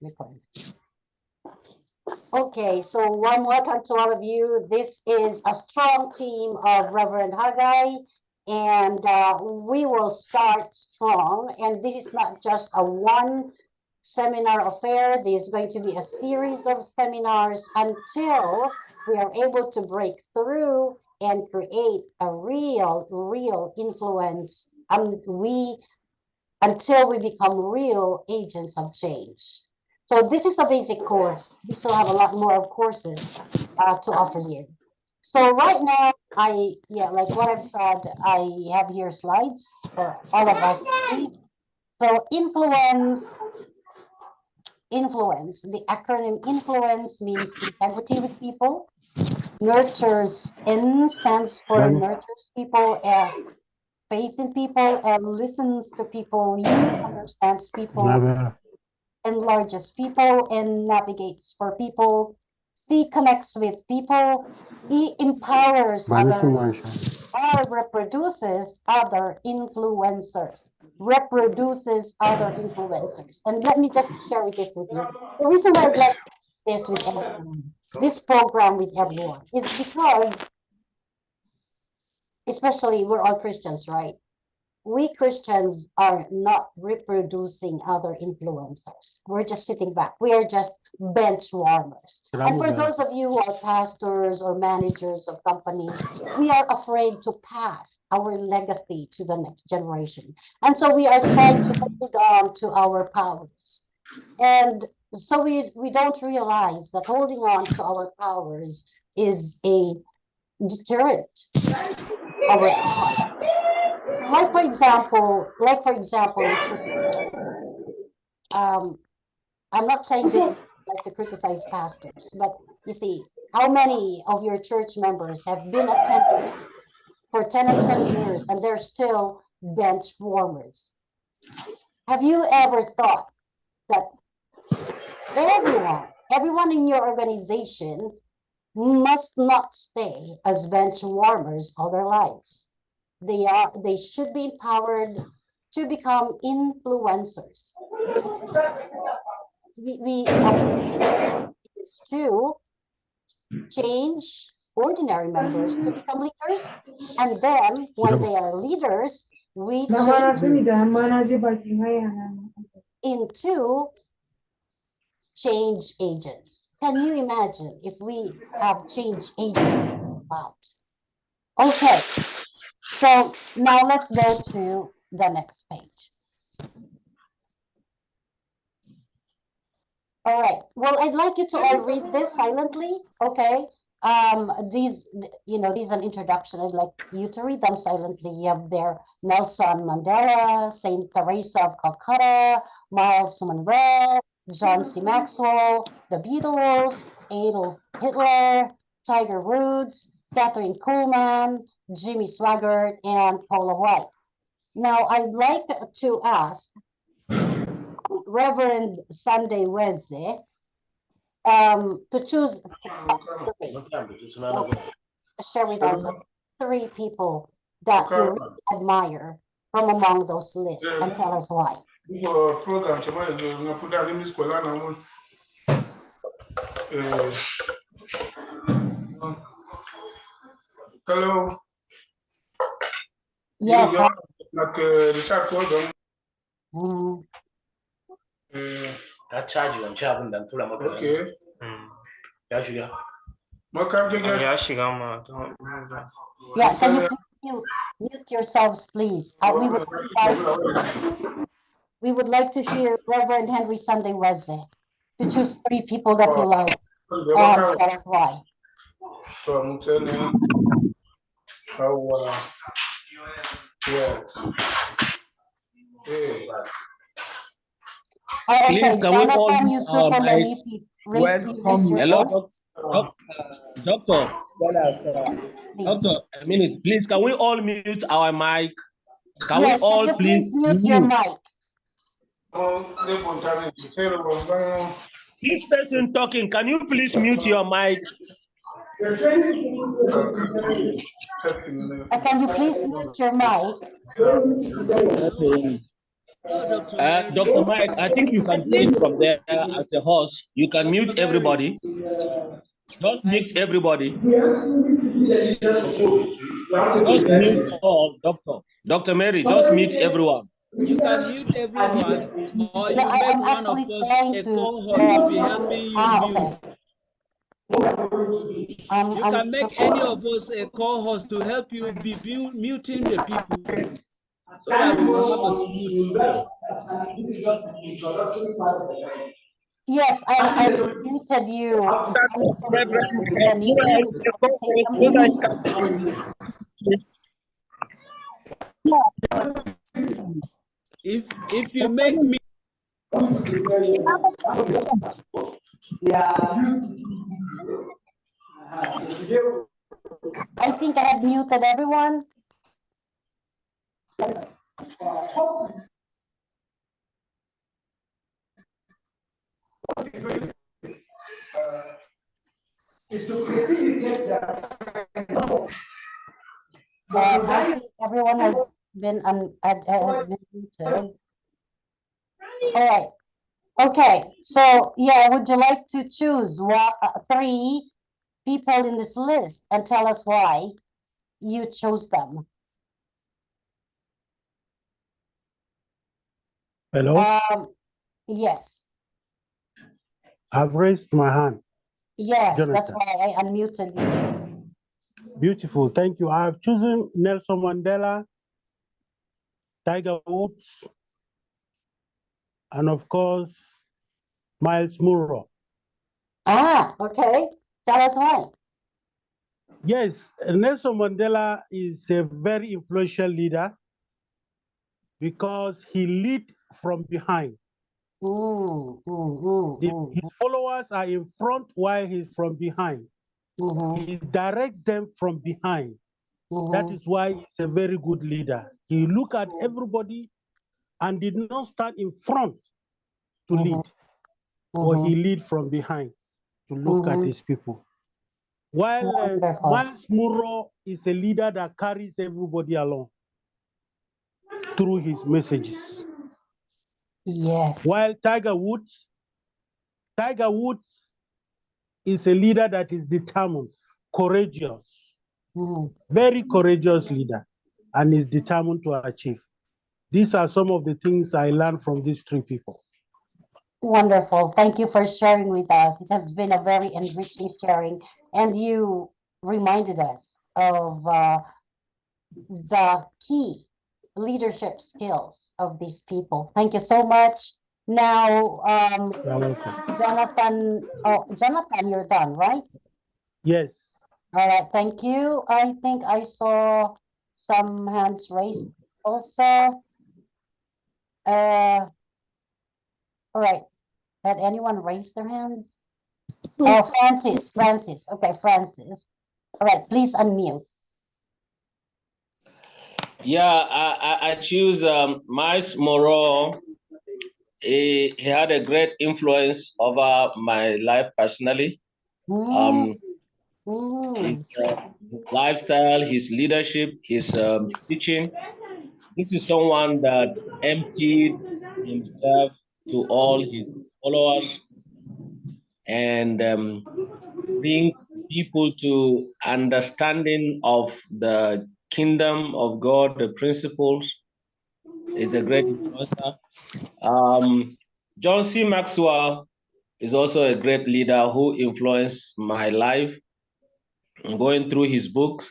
record. Okay, so warm welcome to all of you. This is a strong team of Reverend Haggai, and we will start strong. And this is not just a one seminar affair. This is going to be a series of seminars until we are able to break through and create a real influence. Until we become real agents of change. So this is the basic course. We still have a lot more of courses to offer you. So right now, like what I've said, I have here slides for all of us to see. So influence, the acronym influence means integrity with people. Nurtures, N stands for nurtures people, faith in people, and listens to people, U understands people, enlarges people, and navigates for people. C connects with people. E empowers others. R reproduces other influencers. And let me just share this with you. The reason why I'd like this with everyone, this program with everyone, is because, especially we're all Christians, right? We Christians are not reproducing other influencers. We're just sitting back. We are just bench warmers. And for those of you who are pastors or managers of companies, we are afraid to pass our legacy to the next generation. And so we are trying to hold on to our powers. And so we don't realize that holding on to our powers is a deterrent. Like for example, I'm not saying this like to criticize pastors, but you see, how many of your church members have been attending for 10 or 20 years and they're still bench warmers? Have you ever thought that everyone in your organization must not stay as bench warmers all their lives? They should be empowered to become influencers. We to change ordinary members to become leaders, and then when they are leaders, we change into change agents. Can you imagine if we have change agents about? Okay, so now let's go to the next page. All right. Well, I'd like you to all read this silently. Okay. These are an introduction. I'd like you to read them silently. You have there Nelson Mandela, Saint Teresa of Calcutta, Miles Monroe, John C. Maxwell, the Beatles, Adolf Hitler, Tiger Woods, Catherine Kuhlman, Jimmy Swaggart, and Paula White. Now, I'd like to ask Reverend Sunday Weze to choose share with us 3 people that you really admire from among those lists and tell us why. Hello. Yes. Okay. Yeah, can you please mute yourselves, please? We would like to hear Reverend Henry Sunday Weze to choose 3 people that you love and tell us why. Please, can we all hello, doctor. Doctor, a minute, please. Can we all mute our mic? Can we all please mute your mic? Each person talking, can you please mute your mic? Can you please mute your mic? Dr. Mike, I think you can do it from there as the host. You can mute everybody. Just mute everybody. Just mute all, Doctor. Dr. Mary, just mute everyone. You can mute everyone, or you I'm make one of actually us trying a to, co-host to be helping you mute. Okay. You can make any of us a co-host to help you be muting the people so that we will have a smooth flow. Yes, I muted you. If you make me, I think I have muted everyone. Is to facilitate that. I think everyone has been muted. All right. Okay. So yeah, would you like to choose three people in this list and tell us why you chose them? Hello? Yes. I've raised my hand. Yes, Jonathan. that's why I unmuted you. Beautiful. Thank you. I have chosen Nelson Mandela, Tiger Woods, and of course, Miles Munro. Okay. Tell us why. Yes, Nelson Mandela is a very influential leader because he lead from behind. His followers are in front while he's from behind. He directs them from behind. That is why he's a very good leader. He look at everybody and did not stand in front to lead, or he lead from behind to look at his people. While Miles Munro is a leader that carries everybody along through his messages. Yes. While Tiger Woods is a leader that is determined, courageous, very courageous leader, and is determined to achieve. These are some of the things I learned from these three people. Wonderful. Thank you for sharing with us. It has been a very enriching sharing, and you reminded us of the key leadership skills of these people. Thank you so much. Now, Jonathan, Jonathan, you're done, right? Yes. All right, thank you. I think I saw some hands raised also. All right. Had anyone raised their hands? Oh, Francis. Okay, Francis. All right, please unmute. Yeah, I choose Miles Munro. He had a great influence over my life personally. His lifestyle, his leadership, his teaching. This is someone that emptied himself to all his followers and bring people to understanding of the kingdom of God, the principles. Is a great influencer. John C. Maxwell is also a great leader who influenced my life. Going through his books,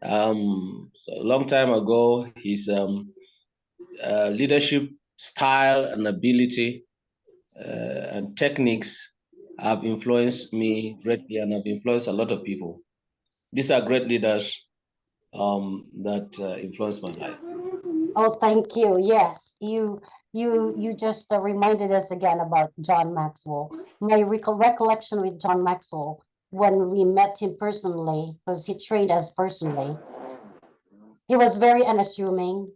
so a long time ago, his leadership style and ability and techniques have influenced me greatly and have influenced a lot of people. These are great leaders that influenced my life. Oh, thank you. Yes, you just reminded us again about John Maxwell. My recollection with John Maxwell when we met him personally, because he trained us personally. He was very unassuming.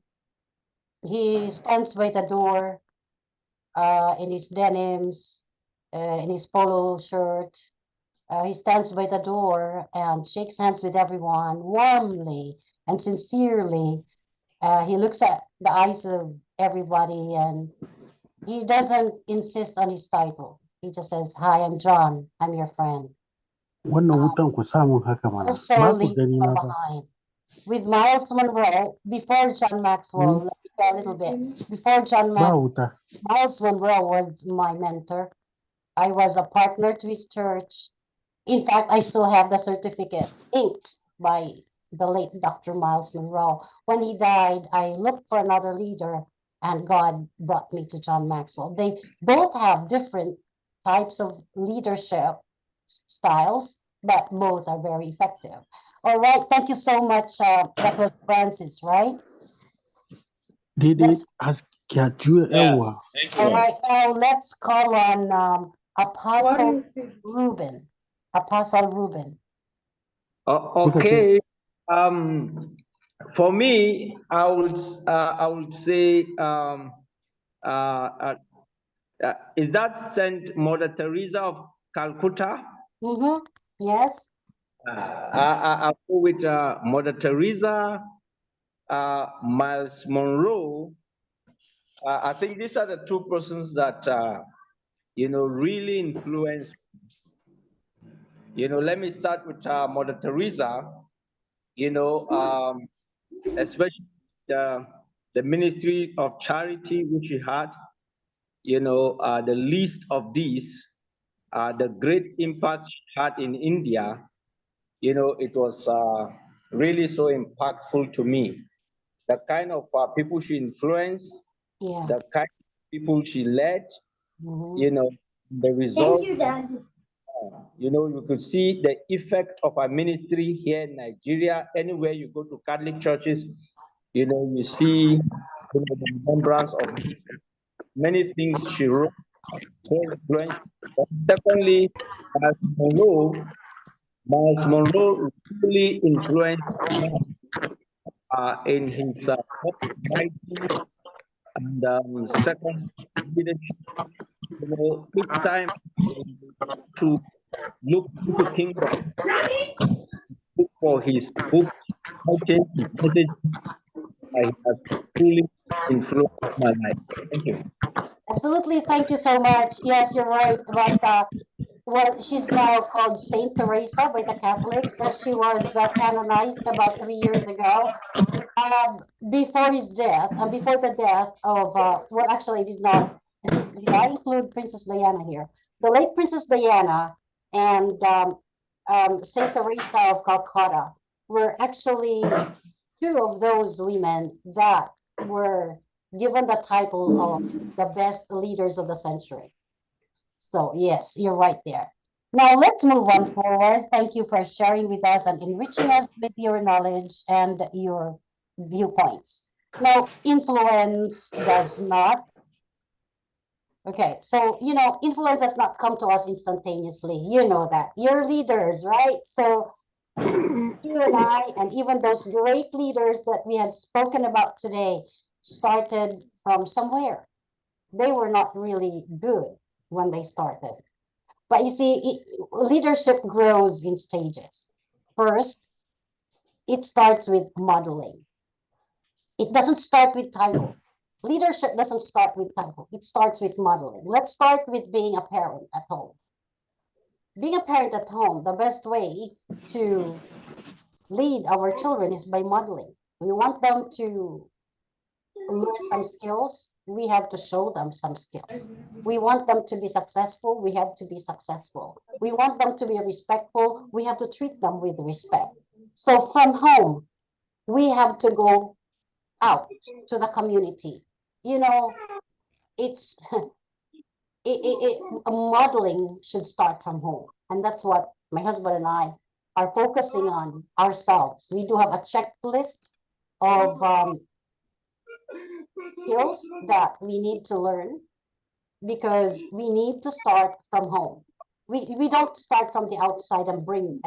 He stands by the door, in his denims, in his polo shirt. He stands by the door and shakes hands with everyone warmly and sincerely. He looks at the eyes of everybody, and he doesn't insist on his title. He just says, "Hi, I'm John. I'm your friend." Wannan wutan ku samun haka mana. Also Ba ku leads gani from na ba. behind. With Miles Monroe, before John Maxwell, let's go a little bit. Before John Ba Maxwell, wuta. Miles Monroe was my mentor. I was a partner to his church. In fact, I still have the certificate inked by the late Dr. Miles Monroe. When he died, I looked for another leader, and God brought me to John Maxwell. They both have different types of leadership styles, but both are very effective. All right, thank you so much. That was Francis, right? Daidai haskiya juya yawa. Thank All you. right, now let's call on Apostle Ruben. Apostle Ruben. Okay. For me, I would say, is that Saint Mother Teresa of Calcutta? Mm-hmm. Yes. I'll go with Mother Teresa, Miles Monroe. I think these are the two persons that really influenced. Let me start with Mother Teresa. Especially the ministry of charity which she had. The least of these, the great impact she had in India. It was really so impactful to me. The kind of people she influenced, the kind of people she led, the result. Thank you, Dad. You could see the effect of our ministry here in Nigeria. Anywhere you go to Catholic churches, you see the remembrance of many things she wrote. Secondly, Miles Monroe really influenced in his writing, and second, leadership. Each time to look into kingdom, look for his book, message, has truly influenced my life. Thank you. Absolutely, thank you so much. Yes, you're right about well, she's now called Saint Teresa by the Catholics, but she was canonized about 3 years ago. Before his death, before the death of, well, actually, did I include Princess Diana here? The late Princess Diana and Saint Teresa of Calcutta were actually two of those women that were given the title of the best leaders of the century. So yes, you're right there. Now let's move on forward. Thank you for sharing with us and enriching us with your knowledge and your viewpoints. Now, influence does not. Okay, so influence does not come to us instantaneously. You know that. You're leaders, right? So you and I, and even those great leaders that we had spoken about today, started from somewhere. They were not really good when they started. But you see, leadership grows in stages. First, it starts with modeling. It doesn't start with title. Leadership doesn't start with title. It starts with modeling. Let's start with being a parent at home. Being a parent at home, the best way to lead our children is by modeling. We want them to learn some skills, we have to show them some skills. We want them to be successful, we have to be successful. We want them to be respectful, we have to treat them with respect. So from home, we have to go out to the community. It's modeling should start from home. And that's what my husband and I are focusing on ourselves. We do have a checklist of skills that we need to learn because we need to start from home. We don't start from the outside and bring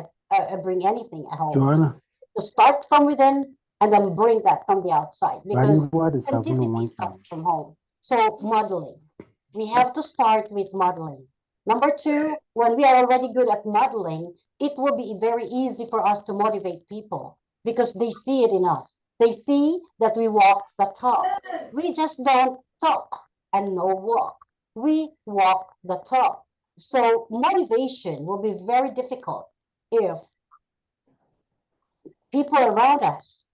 anything at home. Joanna. To start from within and then bring that from the outside because creativity comes from home. So modeling, we have to start with modeling. Number two, when we are already good at modeling, it will be very easy for us to motivate people because they see it in us. They see that we walk the talk. We just don't talk and no walk. We walk the talk. So motivation will be very difficult if people around us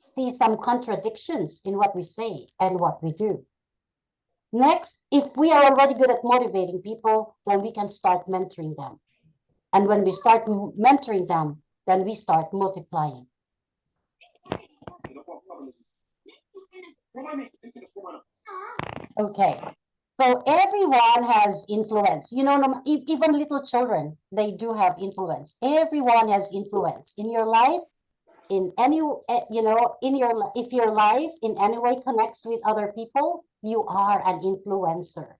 see some contradictions in what we say and what we do. Next, if we are already good at motivating people, then we can start mentoring them. And when we start mentoring them, then we start multiplying. Okay, so everyone has influence. You know, even little children, they do have influence. Everyone has influence in your life, in any, you know, if your life in any way connects with other people, you are an influencer.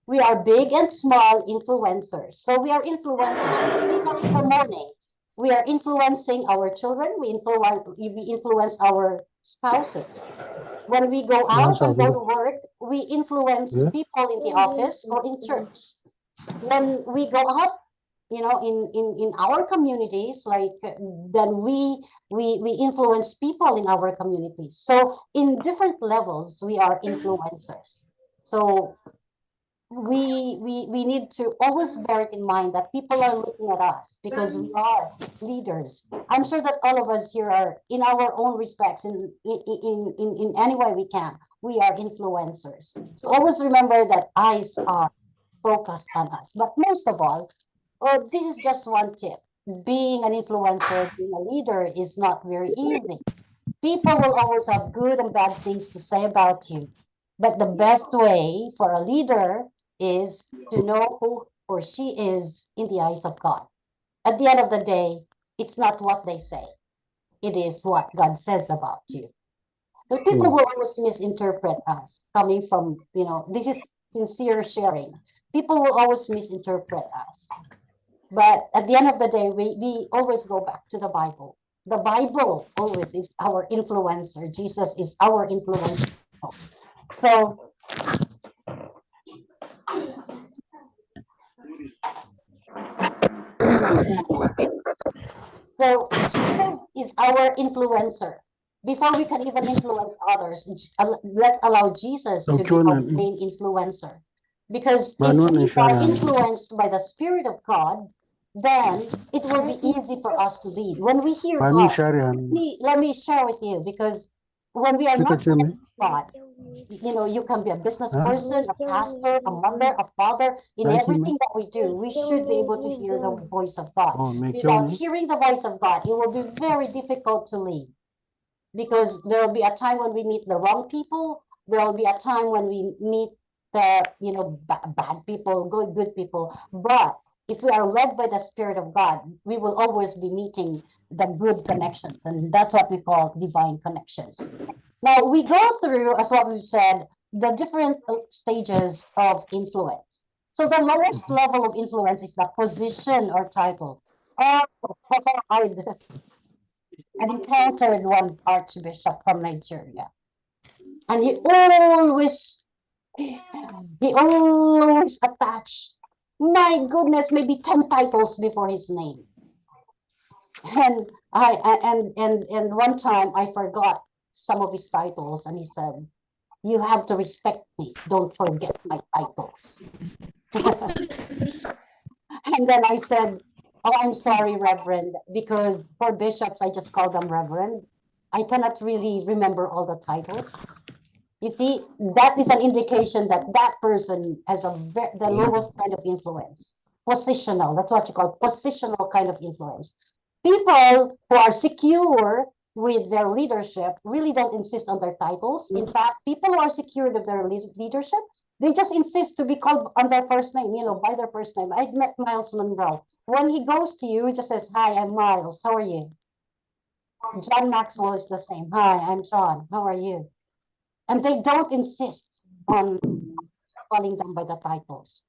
We are big and small influencers. So we are influencers. We wake up in the morning. We are influencing our children. We influence our spouses. When we go out and go to work, we influence people in the office or in church. When we go out, you know, in our communities, like then we influence people in our communities. So in different levels, we are influencers. So we need to always bear it in mind that people are looking at us because we are leaders. I'm sure that all of us here are, in our own respects, in any way we can, we are influencers. So always remember that eyes are focused on us. But most of all, this is just one tip. Being an influencer, being a leader is not very easy. People will always have good and bad things to say about you. But the best way for a leader is to know who or she is in the eyes of God. At the end of the day, it's not what they say. It is what God says about you. But people will always misinterpret us coming from, you know, this is sincere sharing. People will always misinterpret us. But at the end of the day, we always go back to the Bible. The Bible always is our influencer. Jesus is our influencer. So, Jesus is our influencer. Before we can even influence others, let's allow Jesus to be our main influencer. Because if we are influenced by the Spirit of God, then it will be easy for us to lead. When we hear God, let me share with you, because when we are not hearing God, you know, you can be a business person, a pastor, a mother, a father. In everything that we do, we should be able to hear the voice of God. Without hearing the voice of God, it will be very difficult to lead, because there will be a time when we meet the wrong people. There will be a time when we meet the, you know, bad people, good people. But if we are led by the Spirit of God, we will always be meeting the good connections, and that's what we call divine connections. Now, we go through, as what we've said, the different stages of influence. So the lowest level of influence is the position or title. I encountered one archbishop from Nigeria, and he always attached, my goodness, maybe 10 titles before his name. And and one time I forgot some of his titles, and he said, you have to respect me, don't forget my titles. And then I said, oh, I'm sorry, Reverend, because for bishops I just call them Reverend. I cannot really remember all the titles. You see, that is an indication that that person has the lowest kind of influence. Positional, that's what you call positional kind of influence. People who are secure with their leadership really don't insist on their titles. In fact, people who are secure with their leadership, they just insist to be called on their first name, you know, by their first name. I've met Miles Monroe. When he goes to you, he just says, hi, I'm Miles, how are you? John Maxwell is the same. Hi, I'm John, how are you? And they don't insist on calling them by the titles.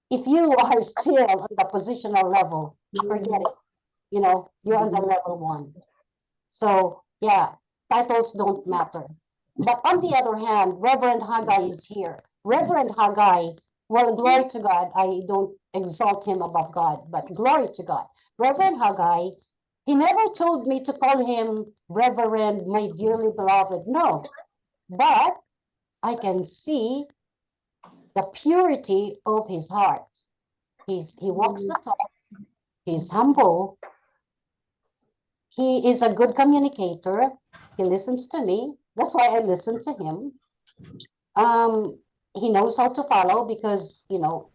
If you are still on the positional level, forget it. You know, you're on the level 1. So, yeah, titles don't matter. But on the other hand, Reverend Haggai is here. Reverend Haggai, well, glory to God. I don't exalt him above God, but glory to God. Reverend Haggai He never told me to call him Reverend, my dearly beloved. No, but I can see the purity of his heart. He walks the talk. He's humble. He is a good communicator. He listens to me. That's why I listen to him. He knows how to follow because, you know,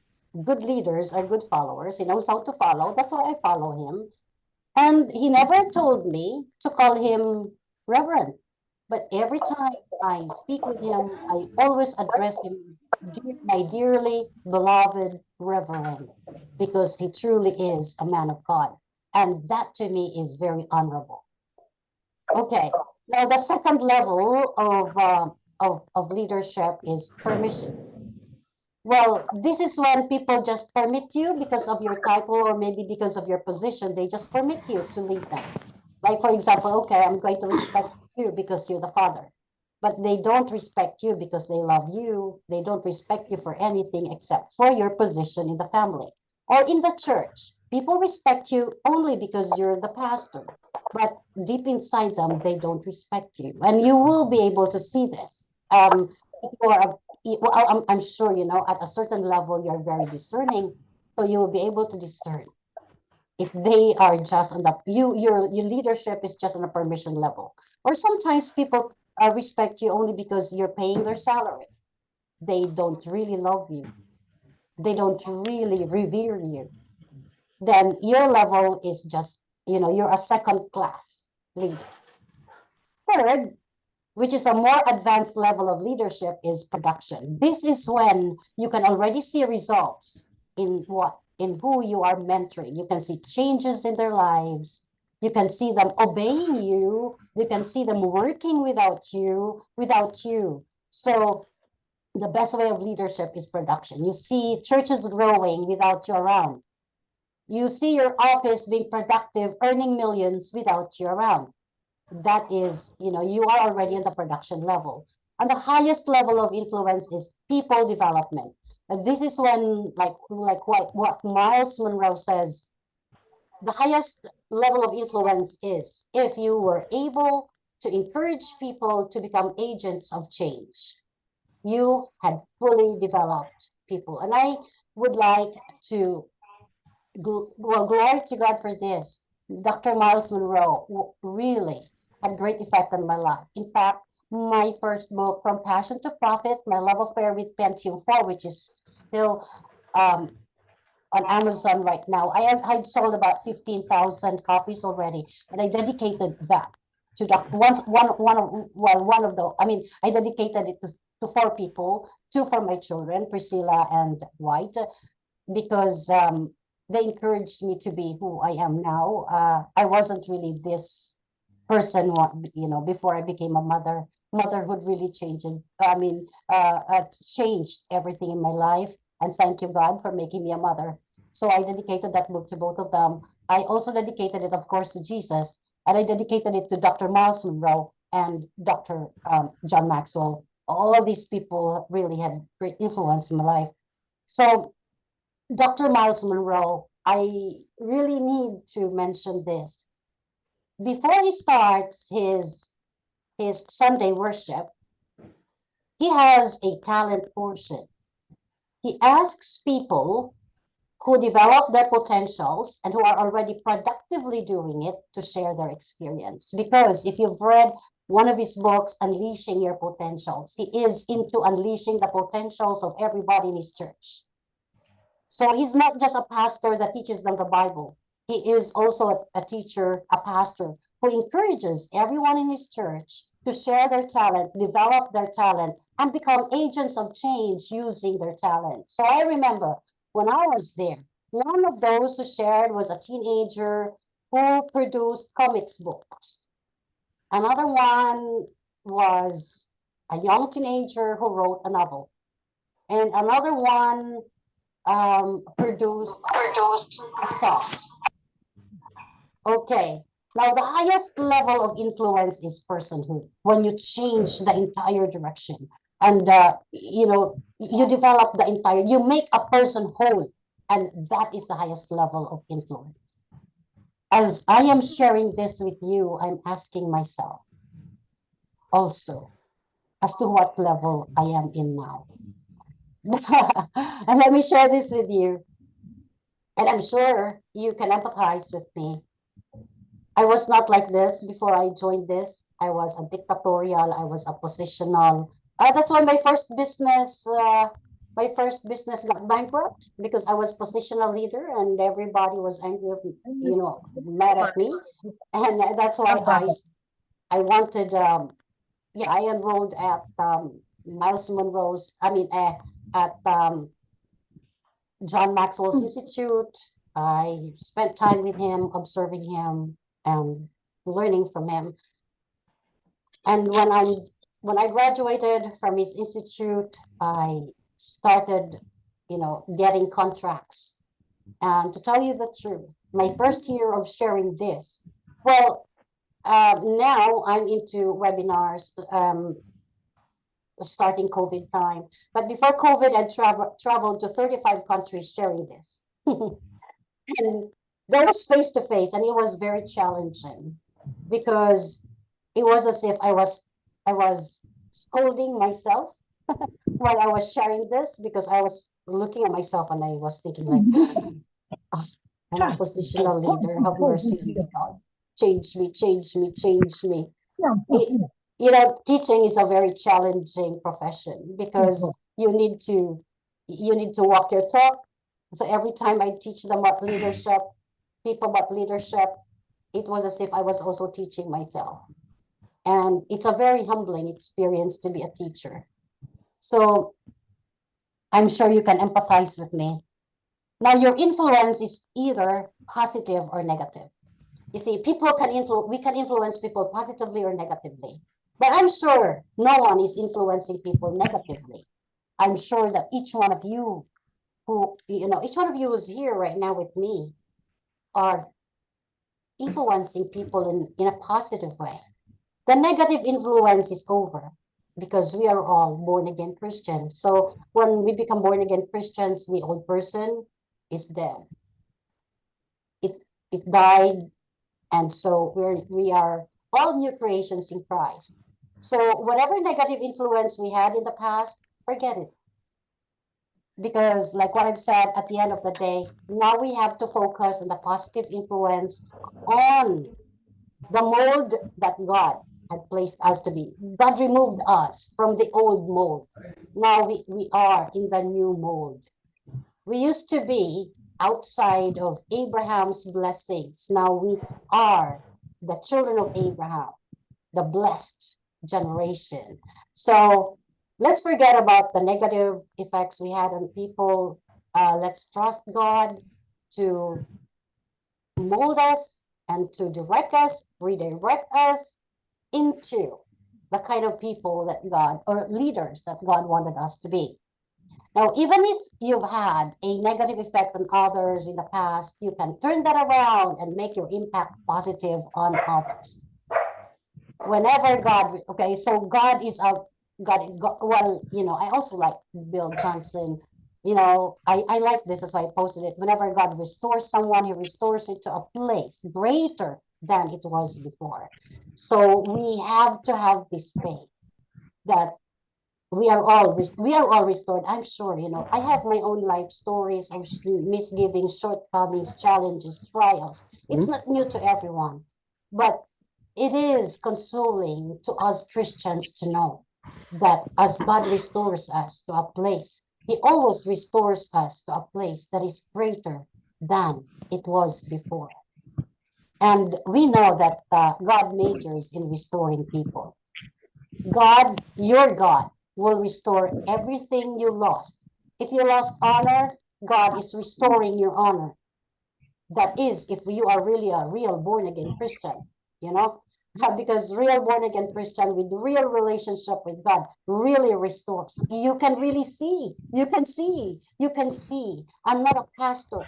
good leaders are good followers. He knows how to follow. That's why I follow him. And he never told me to call him Reverend. But every time I speak with him, I always address him, my dearly beloved Reverend, because he truly is a man of God. And that to me is very honorable. Okay, now the second level of leadership is permission. Well, this is when people just permit you because of your title or maybe because of your position. They just permit you to lead them. Like, for example, okay, I'm going to respect you because you're the father. But they don't respect you because they love you. They don't respect you for anything except for your position in the family or in the church. People respect you only because you're the pastor. But deep inside them, they don't respect you. And you will be able to see this. If you are well, I'm sure, you know, at a certain level, you're very discerning. So you will be able to discern if they are just on the, your leadership is just on a permission level. Or sometimes people respect you only because you're paying their salary. They don't really love you. They don't really revere you. Then your level is just, you know, you're a second class leader. Third, which is a more advanced level of leadership, is production. This is when you can already see results in who you are mentoring. You can see changes in their lives. You can see them obeying you. You can see them working without you. So the best way of leadership is production. You see churches growing without you around. You see your office being productive, earning millions without you around. That is, you know, you are already in the production level. And the highest level of influence is people development. And this is when, like what Miles Monroe says, the highest level of influence is if you were able to encourage people to become agents of change. You had fully developed people. And I would like to, well, glory to God for this. Dr. Miles Monroe really had great effect on my life. In fact, my first book, From Passion to Profit, My Love Affair with Pentium 4, which is still on Amazon right now. I'd sold about 15,000 copies already, and I dedicated that to one of the, I mean, I dedicated it to 4 people, 2 for my children, Priscilla and White, because they encouraged me to be who I am now. I wasn't really this person, you know, before I became a mother. Motherhood really changed. Changed everything in my life. And thank you, God, for making me a mother. So I dedicated that book to both of them. I also dedicated it, of course, to Jesus. And I dedicated it to Dr. Miles Monroe and Dr. John Maxwell. All of these people really had great influence in my life. So Dr. Miles Monroe, I really need to mention this. Before he starts his Sunday worship, he has a talent portion. He asks people who develop their potentials and who are already productively doing it to share their experience. Because if you've read one of his books, Unleashing Your Potentials, he is into unleashing the potentials of everybody in his church. So he's not just a pastor that teaches them the Bible. He is also a teacher, a pastor who encourages everyone in his church to share their talent, develop their talent, and become agents of change using their talent. So I remember when I was there, one of those who shared was a teenager who produced comics books. Another one was a young teenager who wrote a novel. And another one produced a song. Okay. Now, the highest level of influence is personhood. When you change the entire direction and, you know, you develop the entire, you make a person whole. And that is the highest level of influence. as I am sharing this with you, I'm asking myself also as to what level I am in now. And let me share this with you. And I'm sure you can empathize with me. I was not like this before I joined this. I was a dictatorial, I was a positional. That's why my first business got bankrupt because I was positional leader and everybody was angry, mad at me. And that's why I wanted, yeah, I enrolled at Miles Monroe's, at John Maxwell's Institute. I spent time with him, observing him and learning from him. And when I graduated from his institute, I started, getting contracts. And to tell you the truth, my first year of sharing this, well, now I'm into webinars, starting COVID time. But before COVID, I traveled to 35 countries sharing this. And that was face to face, and it was very challenging because it was as if I was scolding myself while I was sharing this because I was looking at myself and I was thinking like, "Ah, an oppositional leader, have mercy, God, change me, change me, change me." Teaching is a very challenging profession because you need to walk your talk. So every time I teach them about leadership, people about leadership, it was as if I was also teaching myself. And it's a very humbling experience to be a teacher. So I'm sure you can empathize with me. Now, your influence is either positive or negative. You see, we can influence people positively or negatively. But I'm sure no one is influencing people negatively. I'm sure that each one of you who's here right now with me are influencing people in a positive way. The negative influence is over because we are all born again Christians. So when we become born again Christians, the old person is dead. It died, and so we are all new creations in Christ. So whatever negative influence we had in the past, forget it. Because like what I've said, at the end of the day, now we have to focus on the positive influence on the mold that God had placed us to be. God removed us from the old mold. Now we are in the new mold. We used to be outside of Abraham's blessings. Now we are the children of Abraham, the blessed generation. So let's forget about the negative effects we had on people. Let's trust God to mold us and to direct us, redirect us into the kind of people that God, or leaders that God wanted us to be. Now, even if you've had a negative effect on others in the past, you can turn that around and make your impact positive on others. Whenever God, okay, so God is out, well, I also like Bill Johnson. I like this, as I posted it. Whenever God restores someone, he restores it to a place greater than it was before. So we have to have this faith that we are all restored. I'm sure, I have my own life stories of misgivings, shortcomings, challenges, trials. It's not new to everyone, but it is consoling to us Christians to know that as God restores us to a place, he always restores us to a place that is greater than it was before. And we know that God majors in restoring people. God, your God, will restore everything you lost. If you lost honor, God is restoring your honor. That is, if you are really a real born again Christian, because real born again Christian with real relationship with God really restores. You can really see. You can see. I'm not a pastor,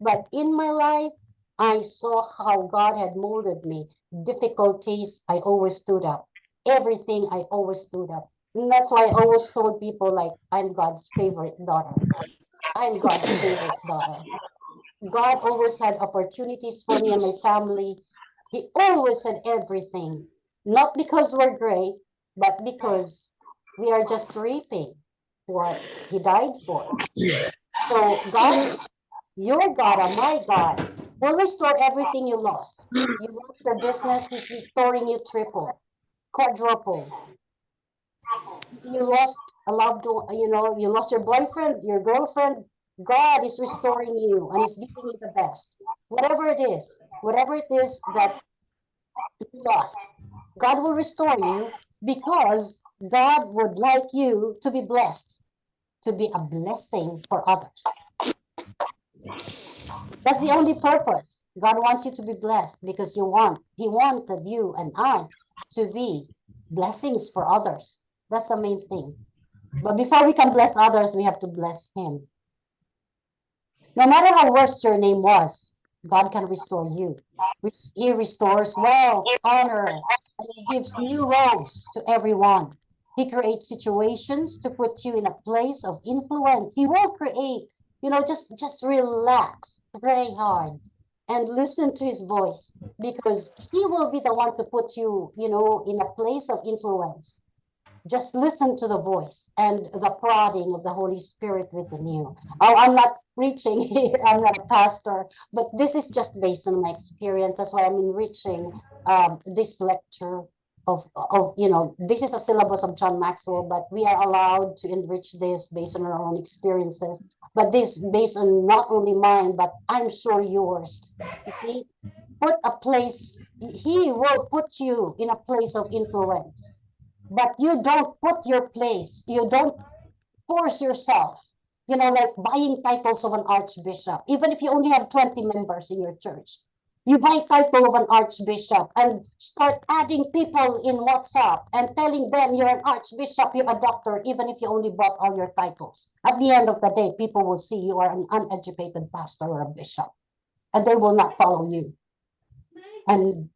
but in my life, I saw how God had molded me. Difficulties, I always stood up. Everything, I always stood up. And that's why I always told people, like, I'm God's favorite daughter. I'm God's favorite daughter. God always had opportunities for me and my family. He always had everything, not because we're great, but because we are just reaping what He died for. So God, your God and my God will restore everything you lost. You lost your business, He's restoring you triple, quadruple. You lost a loved one, you lost your boyfriend, your girlfriend. God is restoring you and He's giving you the best. Whatever it is that you lost, God will restore you because God would like you to be blessed, to be a blessing for others. That's the only purpose. God wants you to be blessed because He wanted you and I to be blessings for others. That's the main thing. But before we can bless others, we have to bless Him. No matter how worse your name was, God can restore you. He restores wealth, honor, and He gives new roles to everyone. He creates situations to put you in a place of influence. He will create, just relax, pray hard, and listen to His voice because He will be the one to put you, in a place of influence. Just listen to the voice and the prodding of the Holy Spirit within you. Oh, I'm not preaching here. I'm not a pastor, but this is just based on my experience. That's why I'm enriching this lecture this is a syllabus of John Maxwell, but we are allowed to enrich this based on our own experiences. But this based on not only mine, but I'm sure yours. You see, He will put you in a place of influence. But you don't you don't force yourself, like buying titles of an archbishop. Even if you only have 20 members in your church, you buy title of an archbishop and start adding people in WhatsApp and telling them you're an archbishop, you're a doctor, even if you only bought all your titles. At the end of the day, people will see you are an uneducated pastor or a bishop, and they will not follow you. And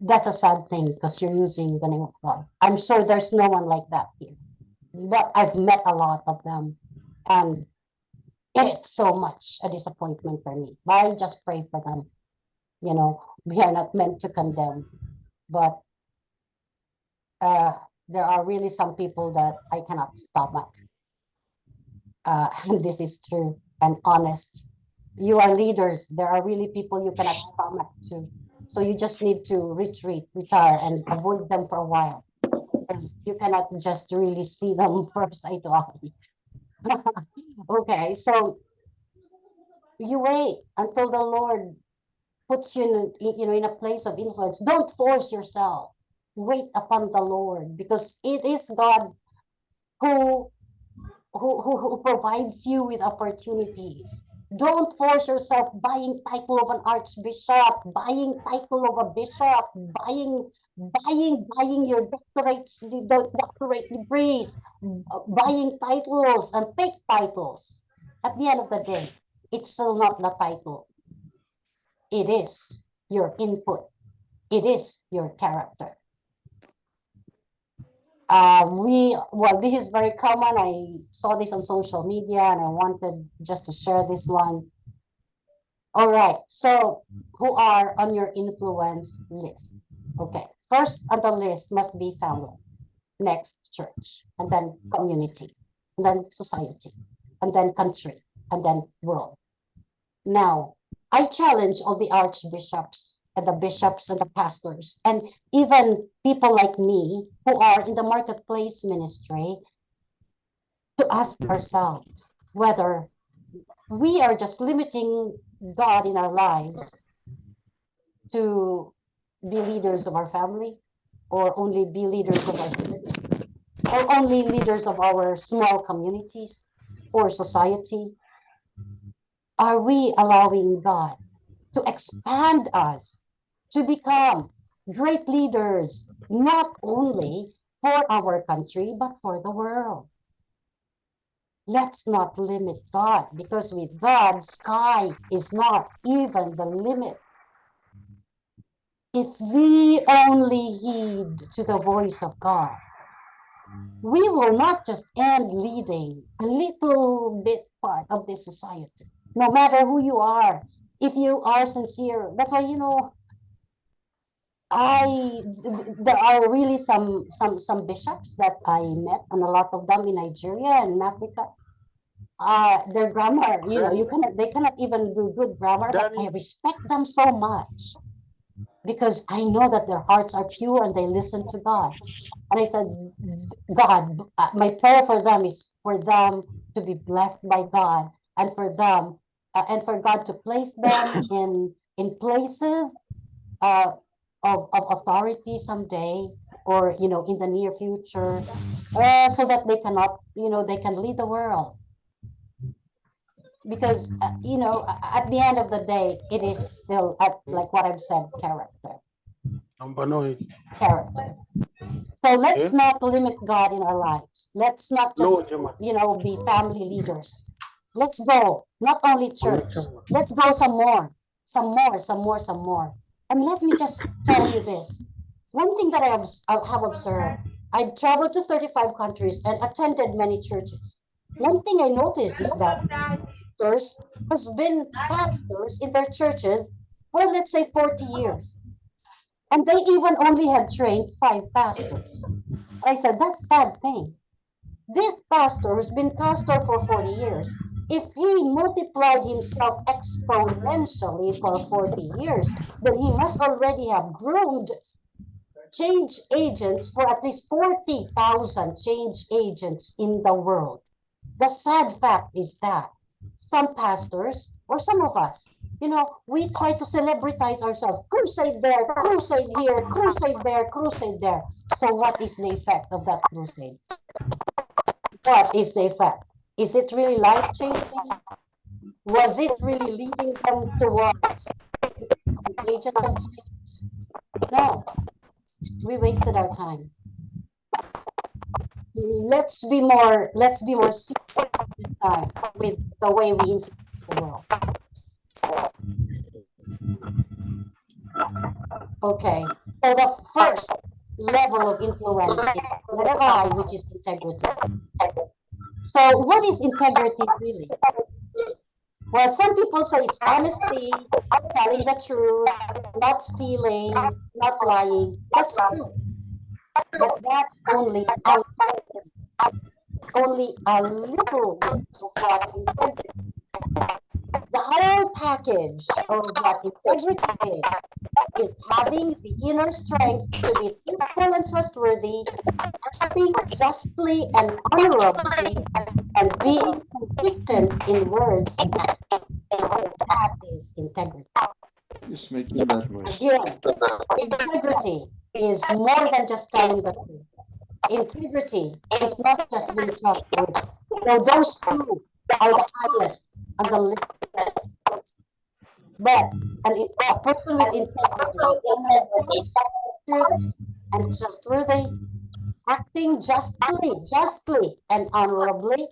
that's a sad thing because you're using the name of God. I'm sure there's no one like that here, but I've met a lot of them, and it's so much a disappointment for me. But I just pray for them. We are not meant to condemn, but there are really some people that I cannot stomach. And this is true and honest. You are leaders. There are really people you cannot stomach too. So you just need to retreat, retire, and avoid them for a while. Because you cannot just really see them from sight to eye. Okay, so you wait until the Lord puts you in a place of influence. Don't force yourself. Wait upon the Lord because it is God who provides you with opportunities. Don't force yourself buying title of an archbishop, buying title of a bishop, buying your doctorate degrees, buying titles and fake titles. At the end of the day, it's still not the title. It is your input. It is your character. This is very common. I saw this on social media and I wanted just to share this one. All right, so who are on your influence list? Okay, first on the list must be family, next church, and then community, and then society, and then country, and then world. Now, I challenge all the archbishops and the bishops and the pastors, and even people like me who are in the marketplace ministry, to ask ourselves whether we are just limiting God in our lives to be leaders of our family, or only be leaders of our church, or only leaders of our small communities or society. Are we allowing God to expand us to become great leaders, not only for our country, but for the world? Let's not limit God, because with God, sky is not even the limit. If we only heed to the voice of God, we will not just end leading a little bit part of this society. No matter who you are, if you are sincere, that's why, there are really some bishops that I met, and a lot of them in Nigeria and in Africa. Their grammar, they cannot even do good grammar, but I respect them so much because I know that their hearts are pure and they listen to God. And I said, God, my prayer for them is for them to be blessed by God, and for them, and for God to place them in places of authority someday, or in the near future, so that they can lead the world. Because at the end of the day, it is still like what I've said, character. Character. So let's not limit God in our lives. Let's not just be family leaders. Let's go, not only church. Let's go some more. And let me just tell you this. One thing that I have observed, I traveled to 35 countries and attended many churches. One thing I noticed is that pastors has been pastors in their churches for, let's say, 40 years. And they even only had trained 5 pastors. I said, that's a sad thing. This pastor who's been pastor for 40 years, if he multiplied himself exponentially for 40 years, then he must already have groomed change agents for at least 40,000 change agents in the world. The sad fact is that some pastors, or some of us, we try to celebritize ourselves. Crusade there, crusade here, crusade there, crusade there. So what is the effect of that crusade? What is the effect? Is it really life-changing? Was it really leading them towards the agent of change? No, we wasted our time. Let's be more serious this time with the way we influence the world. Okay, so the first level of influence is letter I, which is integrity. So what is integrity really? Well, some people say it's honesty, telling the truth, not stealing, not lying. That's true. But that's only a little bit of what integrity. The whole package of what integrity is having the inner strength to be truthful and trustworthy, acting justly and honorably, and being consistent in words and actions. That is integrity. Again, integrity is more than just telling the truth. Integrity is not just being trustworthy. So those two are the highest on the list. But a person with integrity is and trustworthy, acting justly and honorably,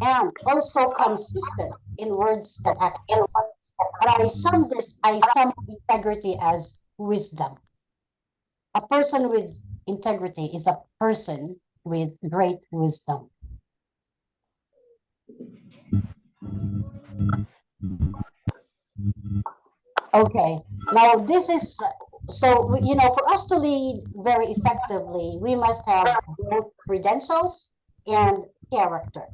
and also consistent in words and actions. And I sum integrity as wisdom. A person with integrity is a person with great wisdom. Okay, now this is, so, for us to lead very effectively, we must have both credentials and character.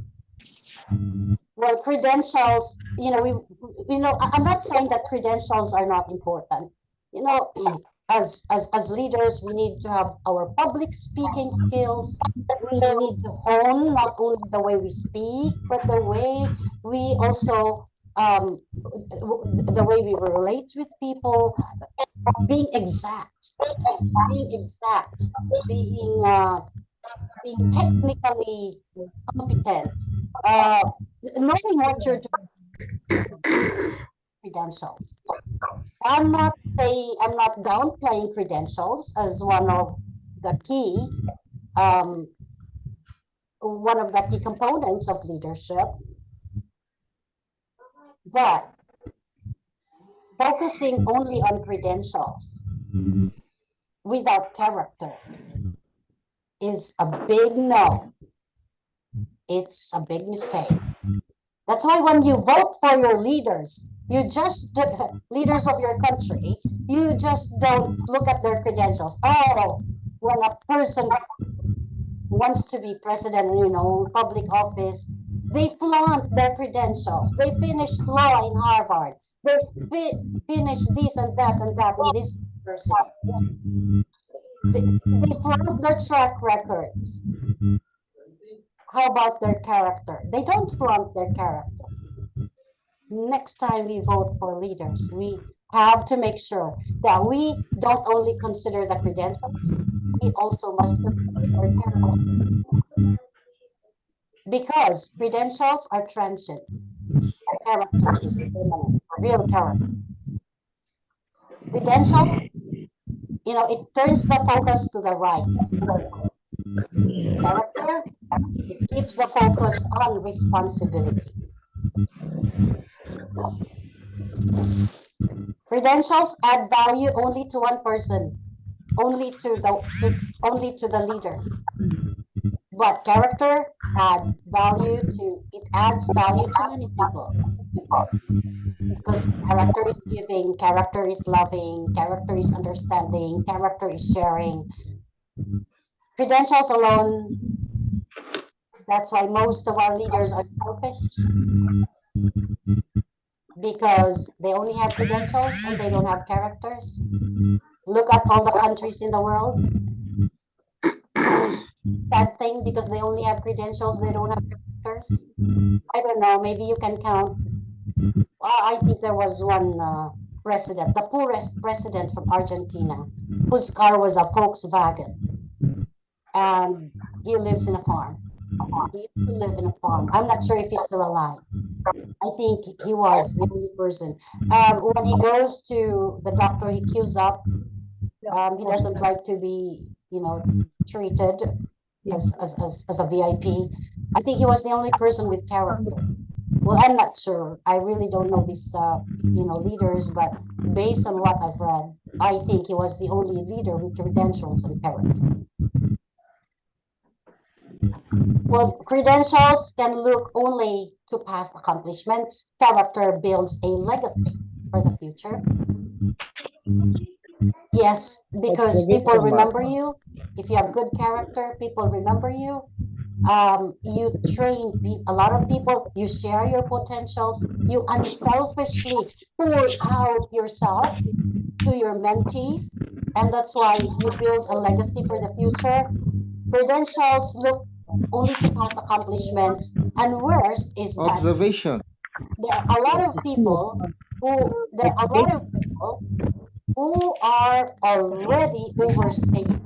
Well, credentials, I'm not saying that credentials are not important. As leaders, we need to have our public speaking skills. We need to hone not only the way we speak, but the way we also, the way we relate with people, being exact, being technically competent, knowing what you're doing. Credentials. I'm not downplaying credentials as one of the key components of leadership, but focusing only on credentials without character is a big no. It's a big mistake. That's why when you vote for your leaders, You just, leaders of your country, you just don't look at their credentials. Oh, when a person wants to be president, public office, they flaunt their credentials. They finished law in Harvard. They finished this and that in this university. They flaunt their track records. How about their character? They don't flaunt their character. Next time we vote for leaders, we have to make sure that we don't only consider the credentials, we also must consider their character. Because credentials are transient, character is permanent, real character. Credentials, it turns the focus to the right. Character, it keeps the focus on responsibility. Credentials add value only to one person, only to the leader. But character adds value to many people. Because character is giving, character is loving, character is understanding, character is sharing. Credentials alone, that's why most of our leaders are selfish. Because they only have credentials and they don't have characters. Look at all the countries in the world. Sad thing, because they only have credentials, they don't have characters. I don't know, maybe you can count. I think there was one president, the poorest president from Argentina, whose car was a Volkswagen. And he lives in a farm. He used to live in a farm. I'm not sure if he's still alive. I think he was the only person. When he goes to the doctor, he queues up. He doesn't like to be, treated as a VIP. I think he was the only person with character. Well, I'm not sure. I really don't know these, leaders, but based on what I've read, I think he was the only leader with credentials and character. Well, credentials can look only to past accomplishments. Character builds a legacy for the future. Yes, because people remember you. If you have good character, people remember you. You train a lot of people. You share your potentials. You unselfishly pour out yourself to your mentees. And that's why you build a legacy for the future. Credentials look only to past accomplishments, and worst is that there are a lot of people who are already overstaying.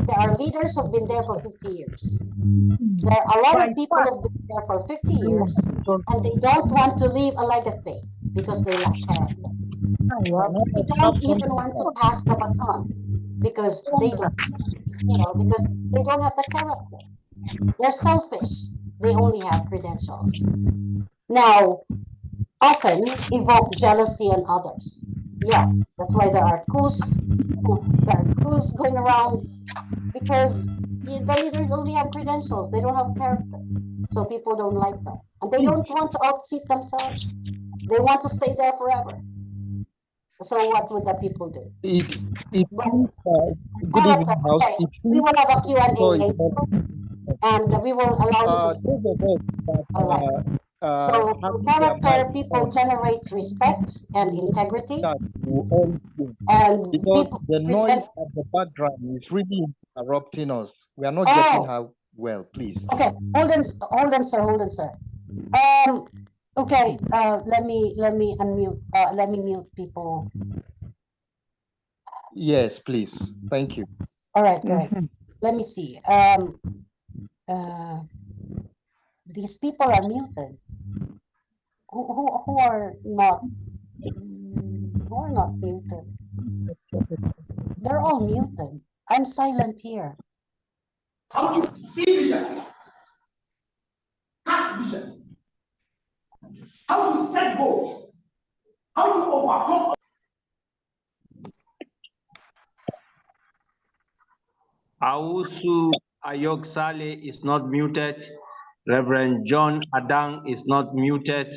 There are leaders who've been there for 50 years. There are a lot of people who've been there for 50 years, and they don't want to leave a legacy because they lack character. They don't even want to pass the baton because they don't, because they don't have the character. They're selfish. They only have credentials. Now, often evoke jealousy in others. Yeah, that's why there are coups going around, because the leaders only have credentials. They don't have character. So people don't like them. And they don't want to outseat themselves. They want to stay there forever. So what would the people do? Good evening, House. Okay. We will have a Q&A later, and we will allow you to all right. So character, people generates respect and integrity. And because the noise at the background is really interrupting us. We are not getting how well, please. Okay, hold on, sir. Okay, let me unmute. Let me mute people. Yes, please. Thank you. All right, great. Let me see. These people are muted. Who are not muted? They're all muted. I'm silent here. How to see vision, cast vision, how to set goals, how to overcome. Ausu Ayok Saleh is not muted. Reverend John Adang is not muted.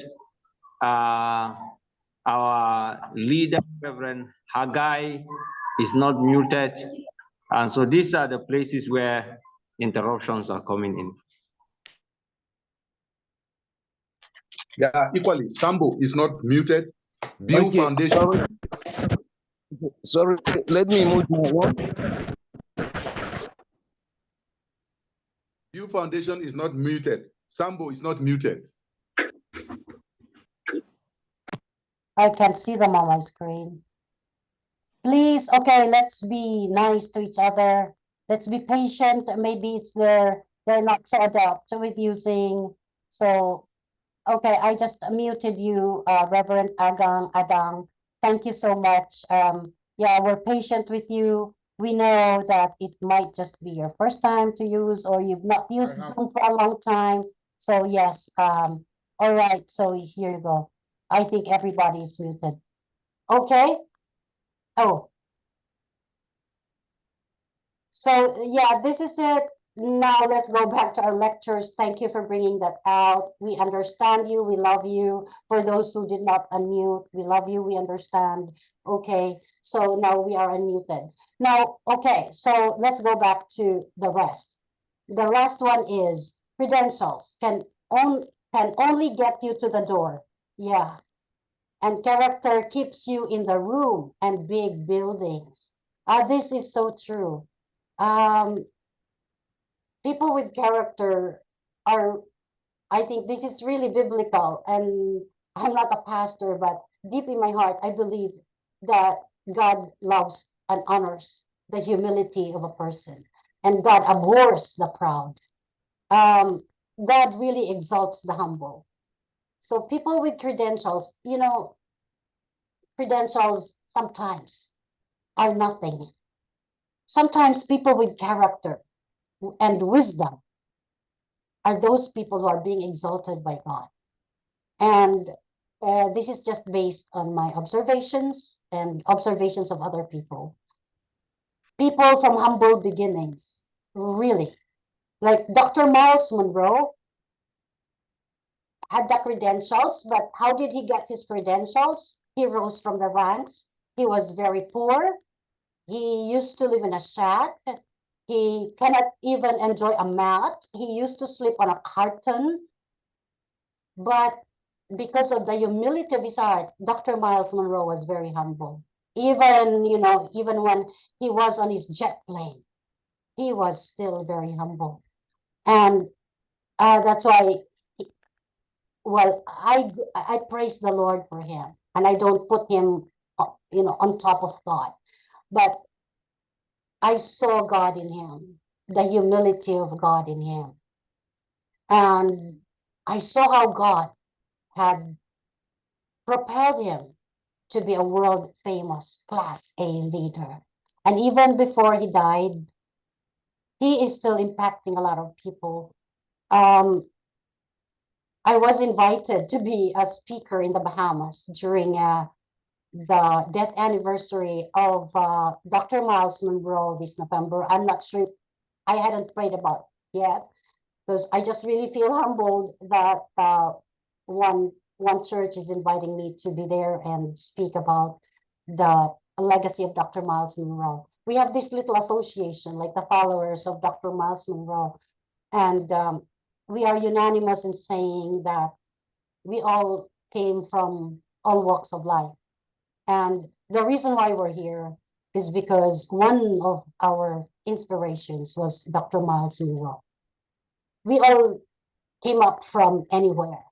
Our leader, Reverend Haggai, is not muted. And so these are the places where interruptions are coming in. Yeah, equally, Sambo is not muted. Bill Okay, Foundation. sorry, let me move my one. Bill Foundation is not muted. Sambo is not muted. I can't see them on my screen. Please, okay, let's be nice to each other. Let's be patient. Maybe it's they're not so adept with using. So, okay, I just muted you, Reverend Adang. Thank you so much. Yeah, we're patient with you. We know that it might just be your first time to use, or you've not used Zoom for a long time. So yes, all right. So here you go. I think everybody is muted. Okay. Oh, so yeah, this is it. Now let's go back to our lectures. Thank you for bringing that out. We understand you. We love you. For those who did not unmute, we love you. We understand. Okay, so now we are unmuted. Now, okay, so let's go back to the rest. The last one is credentials can only get you to the door. Yeah. And character keeps you in the room and big buildings. This is so true. People with character are, I think this is really biblical, and I'm not a pastor, but deep in my heart, I believe that God loves and honors the humility of a person, and God abhors the proud. God really exalts the humble. So people with credentials, you know, credentials sometimes are nothing. Sometimes people with character and wisdom are those people who are being exalted by God. And this is just based on my observations and observations of other people. People from humble beginnings, really. Like Dr. Miles Monroe had the credentials, but how did he get his credentials? He rose from the ranks. He was very poor. He used to live in a shack. He cannot even enjoy a mat. He used to sleep on a carton. But because of the humility of his heart, Dr. Miles Monroe was very humble. Even, you know, even when he was on his jet plane, he was still very humble. And that's why, well, I praise the Lord for him. And I don't put him, you know, on top of God. But I saw God in him, the humility of God in him. And I saw how God had propelled him to be a world famous Class A leader. And even before he died, he is still impacting a lot of people. I was invited to be a speaker in the Bahamas during the death anniversary of Dr. Miles Monroe this November. I'm not sure, I hadn't prayed about it yet, because I just really feel humbled that one church is inviting me to be there and speak about the legacy of Dr. Miles Monroe. We have this little association, like the followers of Dr. Miles Monroe, and we are unanimous in saying that we all came from all walks of life. And the reason why we're here is because one of our inspirations was Dr. Miles Monroe. We all came up from anywhere,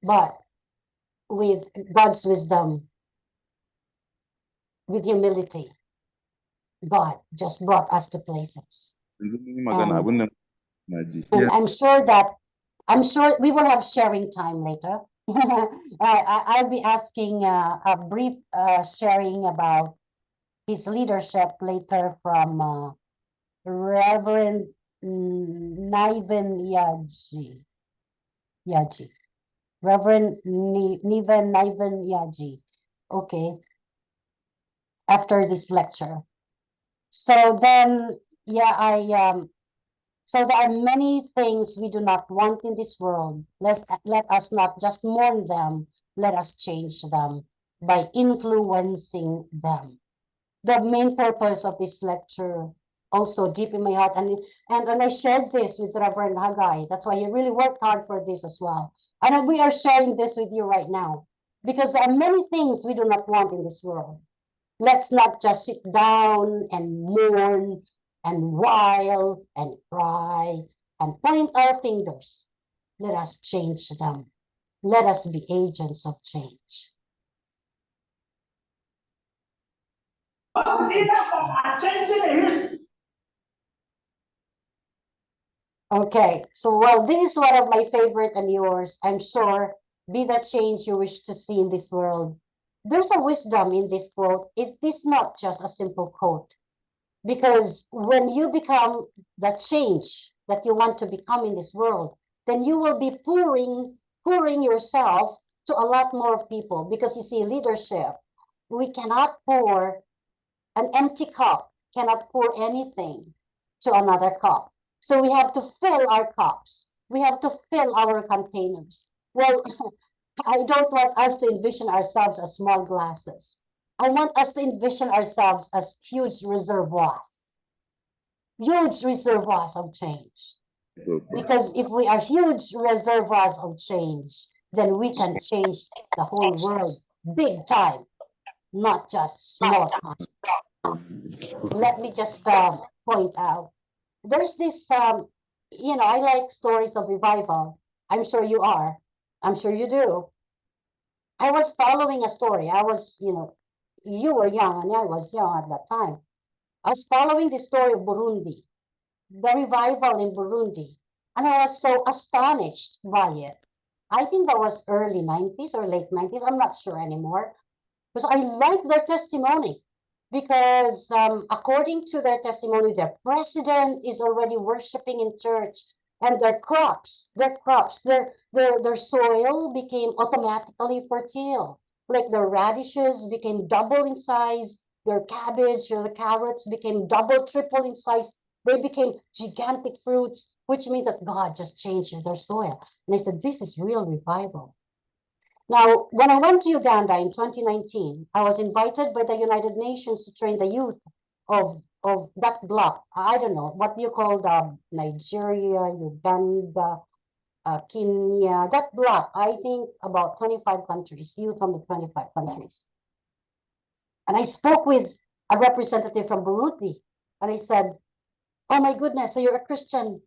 but with God's wisdom, with humility, God just brought us to places. And I'm sure we will have sharing time later. I'll be asking a brief sharing about his leadership later from Reverend Niven Yaji. Reverend Niven Yaji. Okay. After this lecture. So then, yeah, so there are many things we do not want in this world. Let us not just mourn them, let us change them by influencing them. The main purpose of this lecture, also deep in my heart, and I shared this with Reverend Haggai. That's why he really worked hard for this as well. And we are sharing this with you right now, because there are many things we do not want in this world. Let's not just sit down and mourn and wail and cry and point our fingers. Let us change them. Let us be agents of change. Leaders that are changing the history. Okay, so well, this is one of my favorite and yours. I'm sure, be the change you wish to see in this world. There's a wisdom in this quote. It is not just a simple quote, because when you become the change that you want to become in this world, then you will be pouring yourself to a lot more people. Because you see, leadership, we cannot pour an empty cup, cannot pour anything to another cup. So we have to fill our cups. We have to fill our containers. Well, I don't want us to envision ourselves as small glasses. I want us to envision ourselves as huge reservoirs of change. Because if we are huge reservoirs of change, then we can change the whole world big time, not just small time. Let me just point out, there's this, I like stories of revival. I'm sure you are. I'm sure you do. I was following a story. I was, you were young and I was young at that time. I was following the story of Burundi, the revival in Burundi, and I was so astonished by it. I think that was early 90s or late 90s. I'm not sure anymore, because I like their testimony. Because according to their testimony, their president is already worshiping in church, and their soil became automatically fertile. Like their radishes became double in size, their cabbage or the carrots became double, triple in size. They became gigantic fruits, which means that God just changed their soil. And I said, this is real revival. Now, when I went to Uganda in 2019, I was invited by the United Nations to train the youth of that bloc. I don't know what you call Nigeria, Uganda, Kenya, that bloc. I think about 25 countries, youth from the 25 countries. And I spoke with a representative from Burundi, and I said, oh my goodness, so you're a Christian.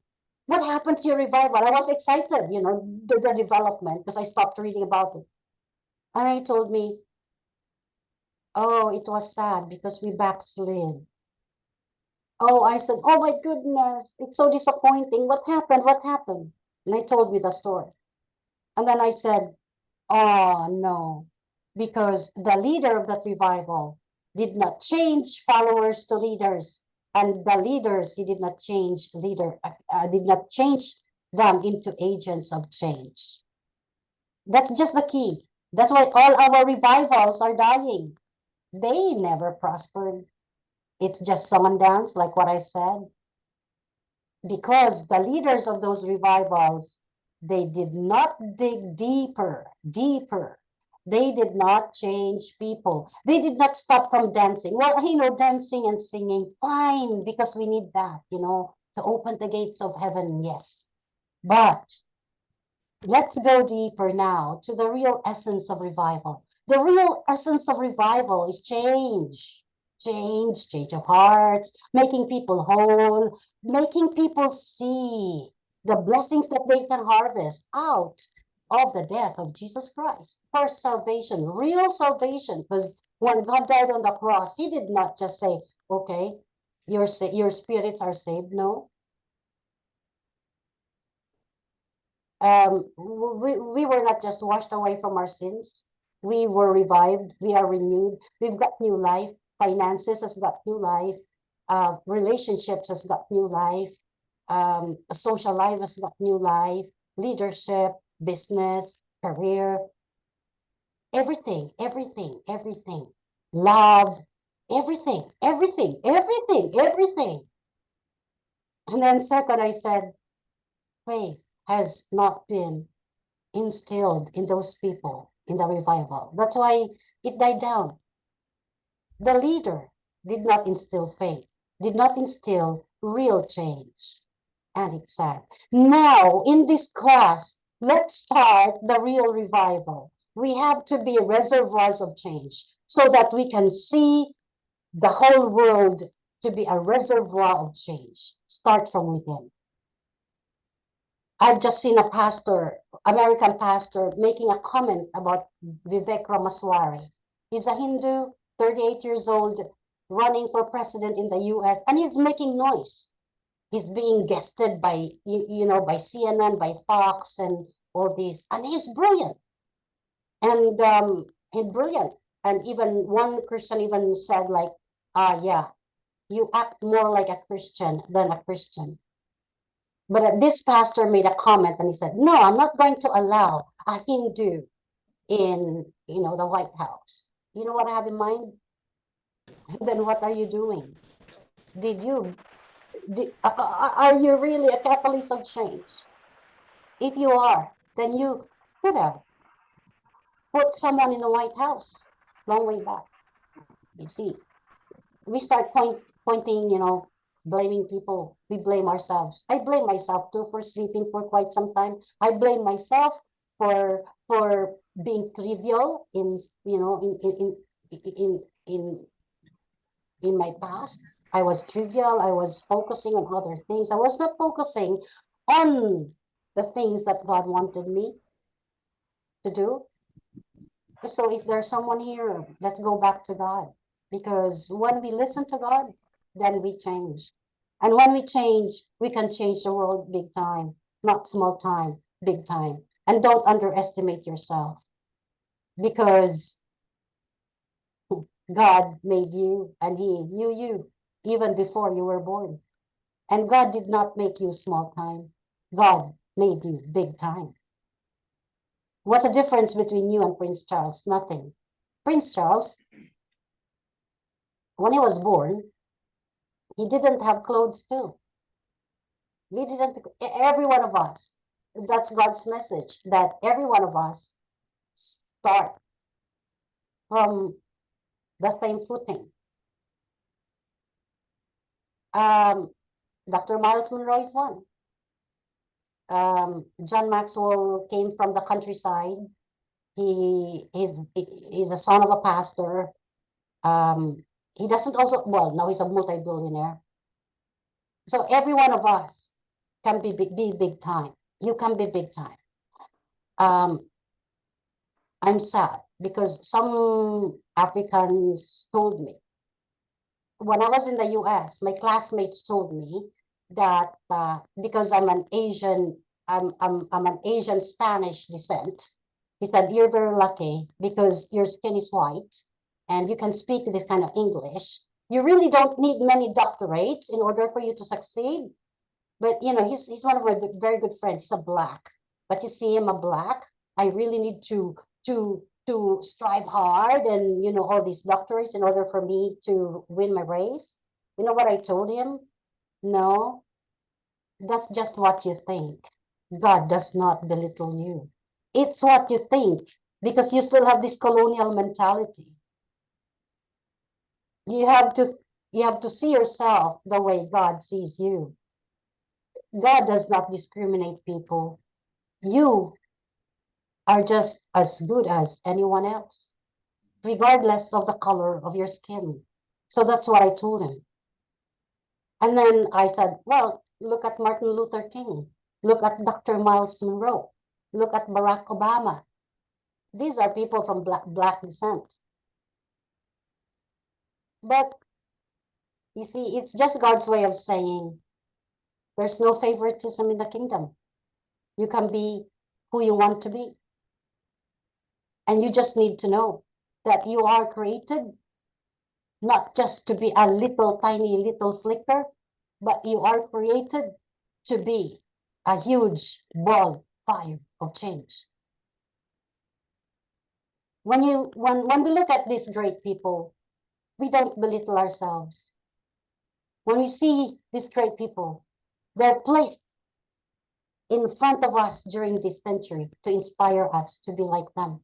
What happened to your revival? I was excited, the development, because I stopped reading about it. And he told me, oh, it was sad because we backslid. Oh, I said, oh my goodness, it's so disappointing. What happened? What happened? And they told me the story. And then I said, oh no, because the leader of that revival did not change followers to leaders. And the leaders, he did not change them into agents of change. That's just the key. That's why all our revivals are dying. They never prospered. It's just song and dance, like what I said. Because the leaders of those revivals, they did not dig deeper. They did not change people. They did not stop from dancing. Well, dancing and singing, fine, because we need that, to open the gates of heaven, yes. But let's go deeper now to the real essence of revival. The real essence of revival is change. Change of hearts, making people whole, making people see the blessings that they can harvest out of the death of Jesus Christ for salvation, real salvation. Because when God died on the cross, he did not just say, okay, your spirits are saved. No. We were not just washed away from our sins. We were revived. We are renewed. We've got new life. Finances has got new life. Relationships has got new life. Social life has got new life. Leadership, business, career, everything. Love, everything. And then second, I said, faith has not been instilled in those people. in the revival. That's why it died down. The leader did not instill faith, did not instill real change. And it's sad. Now, in this class, let's start the real revival. We have to be reservoirs of change so that we can see the whole world to be a reservoir of change. Start from within. I've just seen a pastor, American pastor, making a comment about Vivek Ramaswamy. He's a Hindu, 38 years old, running for president in the US, and he's making noise. He's being guested by, by CNN, by Fox, and all these, and he's brilliant. And he's brilliant. And even one Christian even said, like, yeah, you act more like a Christian than a Christian. But this pastor made a comment and he said, no, I'm not going to allow a Hindu in, the White House. You know what I have in mind? Then what are you doing? Are you really a catalyst of change? If you are, then you could have put someone in the White House long way back. You see, we start pointing, blaming people. We blame ourselves. I blame myself too for sleeping for quite some time. I blame myself for being trivial in my past. I was trivial. I was focusing on other things. I was not focusing on the things that God wanted me to do. So if there's someone here, let's go back to God. Because when we listen to God, then we change. And when we change, we can change the world big time, not small time, big time. And don't underestimate yourself. Because God made you and He knew you even before you were born. And God did not make you small time. God made you big time. What's the difference between you and Prince Charles? Nothing. Prince Charles, when he was born, he didn't have clothes too. Every one of us, that's God's message, that every one of us start from the same footing. Dr. Miles Monroe is one. John Maxwell came from the countryside. He's the son of a pastor. He doesn't also, well, now he's a multi-billionaire. So every one of us can be big time. You can be big time. I'm sad because some Africans told me, when I was in the US, my classmates told me that because I'm an Asian, I'm an Asian Spanish descent, he said, you're very lucky because your skin is white and you can speak this kind of English. You really don't need many doctorates in order for you to succeed. But he's one of my very good friends. He's a black, but you see him a black. I really need to strive hard and all these doctorates in order for me to win my race. You know what I told him? No, that's just what you think. God does not belittle you. It's what you think because you still have this colonial mentality. You have to see yourself the way God sees you. God does not discriminate people. You are just as good as anyone else, regardless of the color of your skin. So that's what I told him. And then I said, well, look at Martin Luther King. Look at Dr. Miles Monroe. Look at Barack Obama. These are people from black descent. But you see, it's just God's way of saying there's no favoritism in the kingdom. You can be who you want to be. And you just need to know that you are created not just to be a tiny little flicker, but you are created to be a huge ball fire of change. When we look at these great people, we don't belittle ourselves. When we see these great people, they're placed in front of us during this century to inspire us to be like them.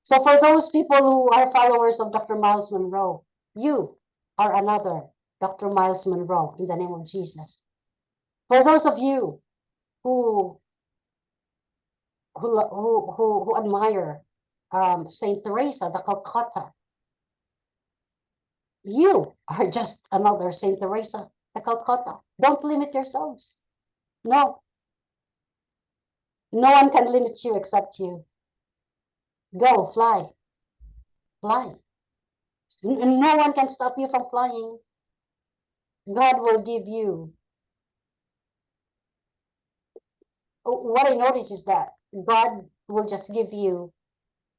So for those people who are followers of Dr. Miles Monroe, you are another Dr. Miles Monroe in the name of Jesus. For those of you who admire Saint Teresa de Calcutta, you are just another Saint Teresa de Calcutta. Don't limit yourselves. No. No one can limit you except you. Go, fly. Fly. No one can stop you from flying. God will give you. What I notice is that God will just give you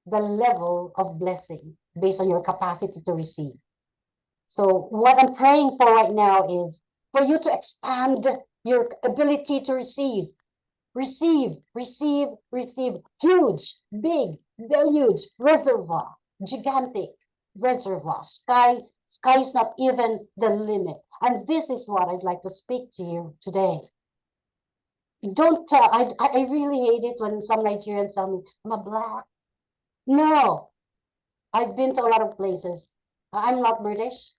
the level of blessing based on your capacity to receive. So what I'm praying for right now is for you to expand your ability to receive. Receive. Huge, big, deluge, reservoir, gigantic reservoir. Sky is not even the limit. And this is what I'd like to speak to you today. Don't tell, I really hate it when some Nigerians tell me, I'm a black. No, I've been to a lot of places. I'm not British.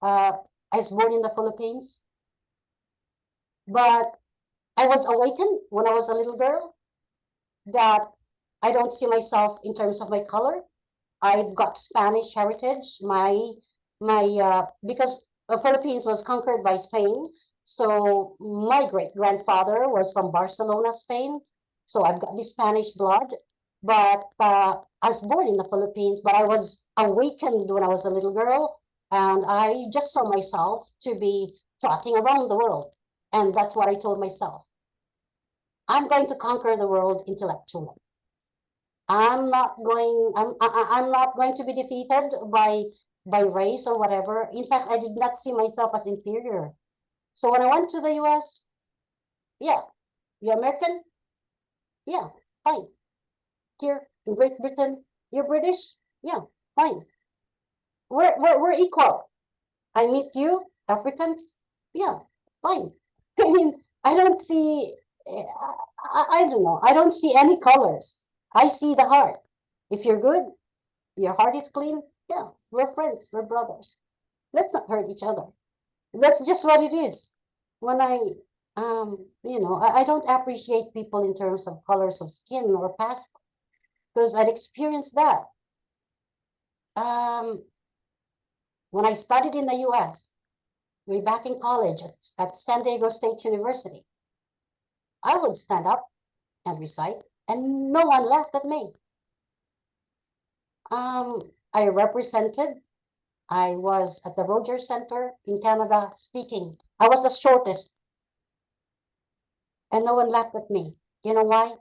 I was born in the Philippines. But I was awakened when I was a little girl that I don't see myself in terms of my color. I've got Spanish heritage. Because the Philippines was conquered by Spain, so my great-grandfather was from Barcelona, Spain. So I've got the Spanish blood, but I was born in the Philippines, but I was awakened when I was a little girl, and I just saw myself to be trotting around the world. And that's what I told myself. I'm going to conquer the world intellectually. I'm not going to be defeated by race or whatever. In fact, I did not see myself as inferior. So when I went to the US, yeah, you're American? Yeah, fine. Here in Great Britain, you're British? Yeah, fine. We're equal. I meet you, Africans? Yeah, fine. I mean, I don't see, I don't know. I don't see any colors. I see the heart. If you're good, your heart is clean, yeah, we're friends, we're brothers. Let's not hurt each other. That's just what it is. When I don't appreciate people in terms of colors of skin or passport, because I'd experienced that. When I studied in the US, way back in college at San Diego State University, I would stand up and recite, and no one laughed at me. I was at the Rogers Center in Canada speaking. I was the shortest. And no one laughed at me. You know why?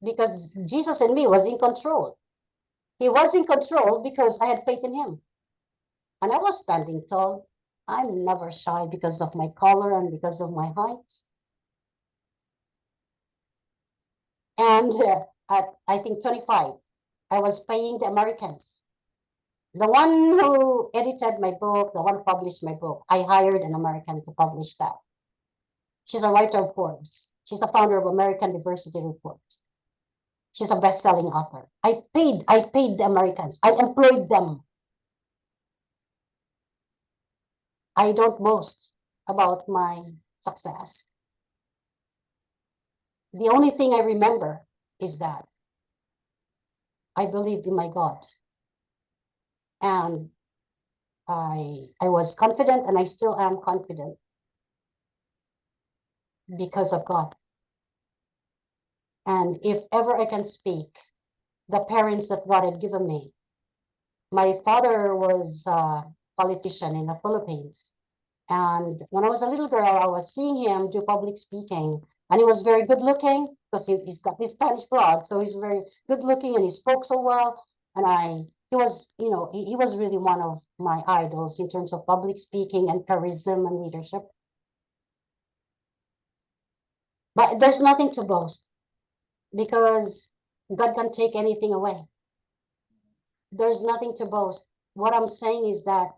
Because Jesus in me was in control. He was in control because I had faith in him. And I was standing tall. I'm never shy because of my color and because of my height. And at, I think, 25, I was paying the Americans. The one who edited my book, the one who published my book, I hired an American to publish that. She's a writer of Forbes. She's the founder of American Diversity Report. She's a best-selling author. I paid the Americans. I employed them. I don't boast about my success. The only thing I remember is that I believed in my God. And I was confident, and I still am confident because of God. And if ever I can speak, the parents that God had given me. My father was a politician in the Philippines. And when I was a little girl, I was seeing him do public speaking. And he was very good looking because he's got this Spanish blood. So he's very good looking and he spoke so well. And he was really one of my idols in terms of public speaking and charisma and leadership. But there's nothing to boast because God can take anything away. There's nothing to boast. What I'm saying is that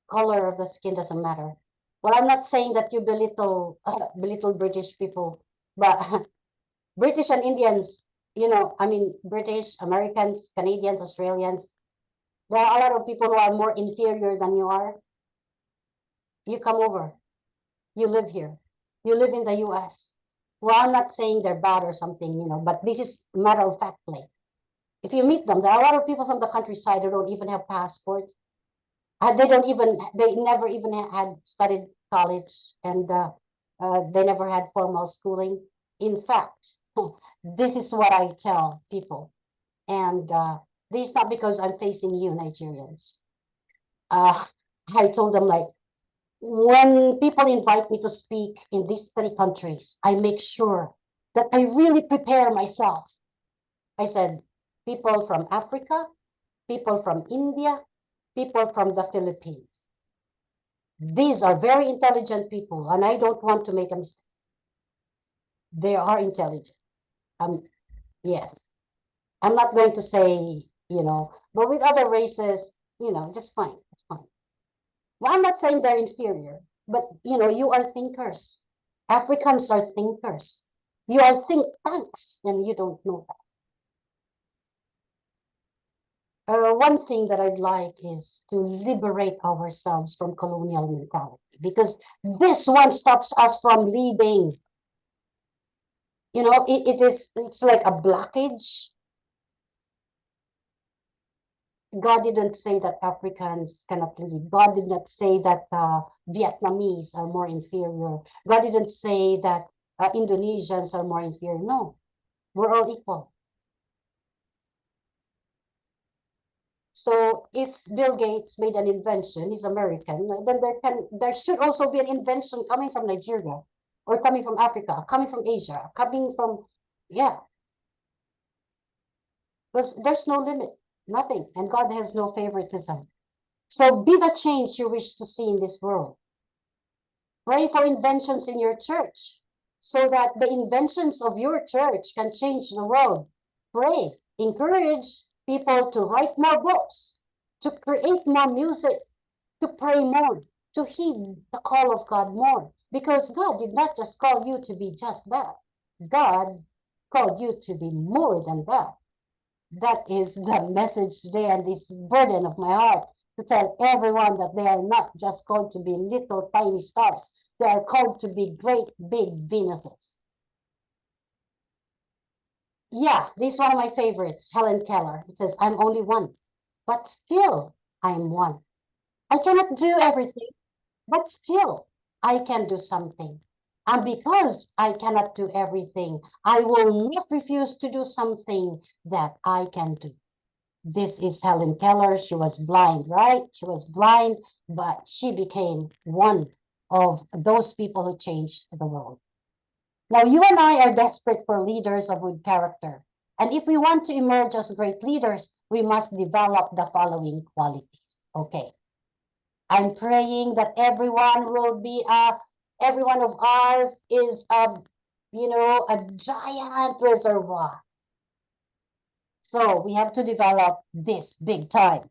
color of the skin doesn't matter. Well, I'm not saying that you belittle British people, but British and Indians you know, I mean, British, Americans, Canadians, Australians, there are a lot of people who are more inferior than you are. You come over, you live here, you live in the US. Well, I'm not saying they're bad or something, you know, but this is matter of factly. If you meet them, there are a lot of people from the countryside who don't even have passports. They never even had studied college, and they never had formal schooling. In fact, this is what I tell people. And this is not because I'm facing you, Nigerians. I told them, like, when people invite me to speak in these 3 countries, I make sure that I really prepare myself. I said, people from Africa, people from India, people from the Philippines. These are very intelligent people, and I don't want to make a mistake. They are intelligent. Yes. I'm not going to say, you know, but with other races, you know, just fine. It's fine. Well, I'm not saying they're inferior, but you know, you are thinkers. Africans are thinkers. You are think tanks, and you don't know that. One thing that I'd like is to liberate ourselves from colonial mentality, because this one stops us from leading. You know, it's like a blockage. God didn't say that Africans cannot lead. God did not say that Vietnamese are more inferior. God didn't say that Indonesians are more inferior. No, we're all equal. So if Bill Gates made an invention, he's American, then there should also be an invention coming from Nigeria, or coming from Africa, coming from Asia, coming from, yeah. Because there's no limit, nothing, and God has no favoritism. So be the change you wish to see in this world. Pray for inventions in your church, so that the inventions of your church can change the world. Pray, encourage people to write more books, to create more music, to pray more, to heed the call of God more. Because God did not just call you to be just that. God called you to be more than that. That is the message today, and this burden of my heart, to tell everyone that they are not just called to be little tiny stars. They are called to be great big Venuses. Yeah, this is one of my favorites, Helen Keller. It says, I'm only one, but still I am one. I cannot do everything, but still I can do something. And because I cannot do everything, I will not refuse to do something that I can do. This is Helen Keller. She was blind, right? She was blind, but she became one of those people who changed the world. Now, you and I are desperate for leaders of good character. And if we want to emerge as great leaders, we must develop the following qualities. Okay. I'm praying that everyone will be, every one of us is, you know, a giant reservoir. So we have to develop this big time.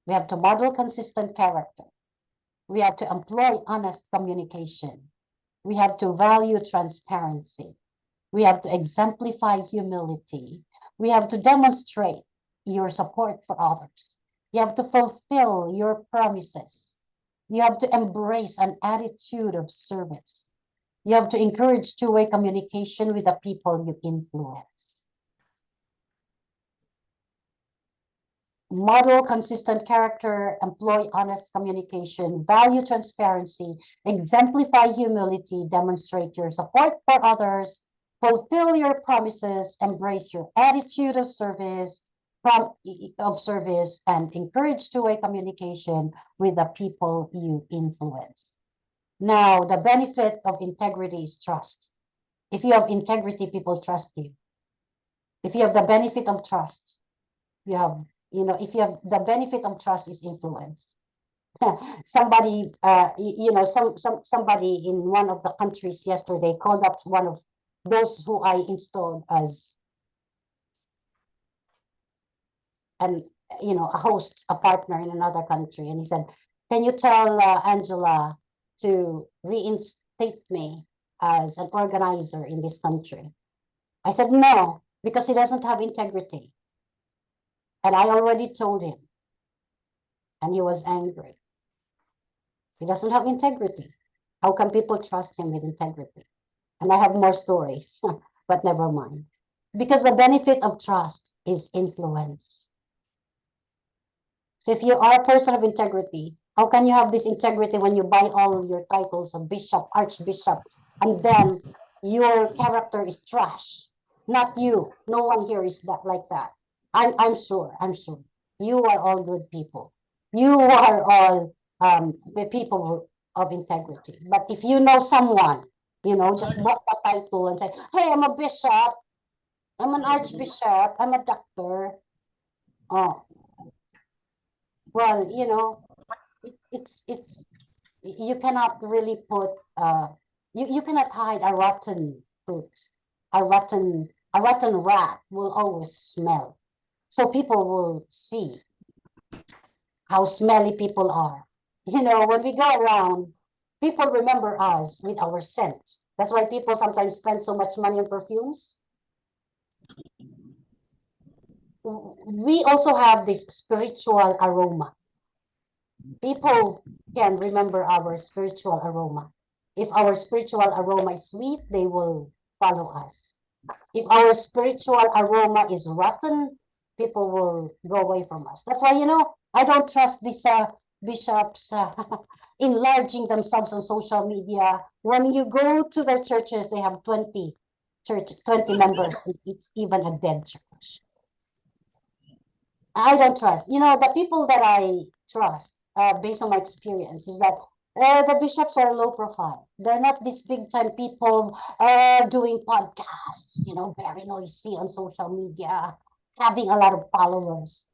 We have to model consistent character. We have to employ honest communication. We have to value transparency. We have to exemplify humility. We have to demonstrate your support for others. You have to fulfill your promises. You have to embrace an attitude of service. You have to encourage two-way communication with the people you influence. Model consistent character, employ honest communication, value transparency, exemplify humility, demonstrate your support for others, fulfill your promises, embrace your attitude of service, and encourage two-way communication with the people you influence. Now, the benefit of integrity is trust. If you have integrity, people trust you. If you have the benefit of trust, you have, you know, if you have the benefit of trust is influence. Somebody, you know, somebody in one of the countries yesterday called up one of those who I installed as an, you know, a host, a partner in another country, and he said, "Can you tell Angela to reinstate me as an organizer in this country?" I said, "No, because he doesn't have integrity. And I already told him, and he was angry. He doesn't have integrity. How can people trust him with integrity? And I have more stories, but never mind. Because the benefit of trust is influence. So if you are a person of integrity, how can you have this integrity when you buy all of your titles of bishop, archbishop, and then your character is trash? Not you. No one here is that like that. I'm sure. You are all good people. You are all the people of integrity. But if you know someone, just bought the title and say, hey, I'm a bishop, I'm an archbishop, I'm a doctor. Oh, well, it's you cannot really put you cannot hide a rotten fruit. A rotten rat will always smell. So people will see how smelly people are. When we go around, people remember us with our scent. That's why people sometimes spend so much money on perfumes. We also have this spiritual aroma. People can remember our spiritual aroma. If our spiritual aroma is sweet, they will follow us. If our spiritual aroma is rotten, people will go away from us. That's why, I don't trust these bishops enlarging themselves on social media. When you go to their churches, they have 20 members. It's even a dead church. I don't trust. The people that I trust, based on my experience, is that the bishops are low profile. They're not these big time people doing podcasts, very noisy on social media, having a lot of followers,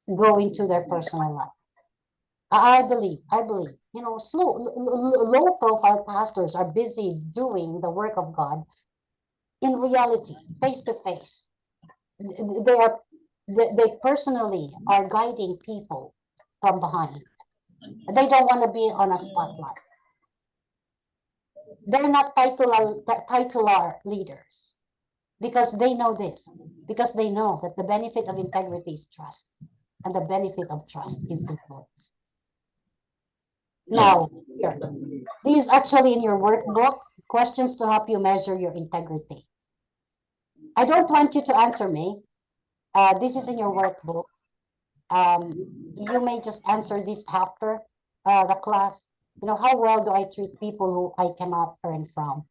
going to their personal life. I believe, low profile pastors are busy doing the work of God in reality, face to face. They personally are guiding people from behind. They don't want to be on a spotlight. They're not titular leaders because they know this, because they know that the benefit of integrity is trust, and the benefit of trust is influence. Now, here, these actually in your workbook, questions to help you measure your integrity. I don't want you to answer me. This is in your workbook. You may just answer this after the class. How well do I treat people who I cannot earn from?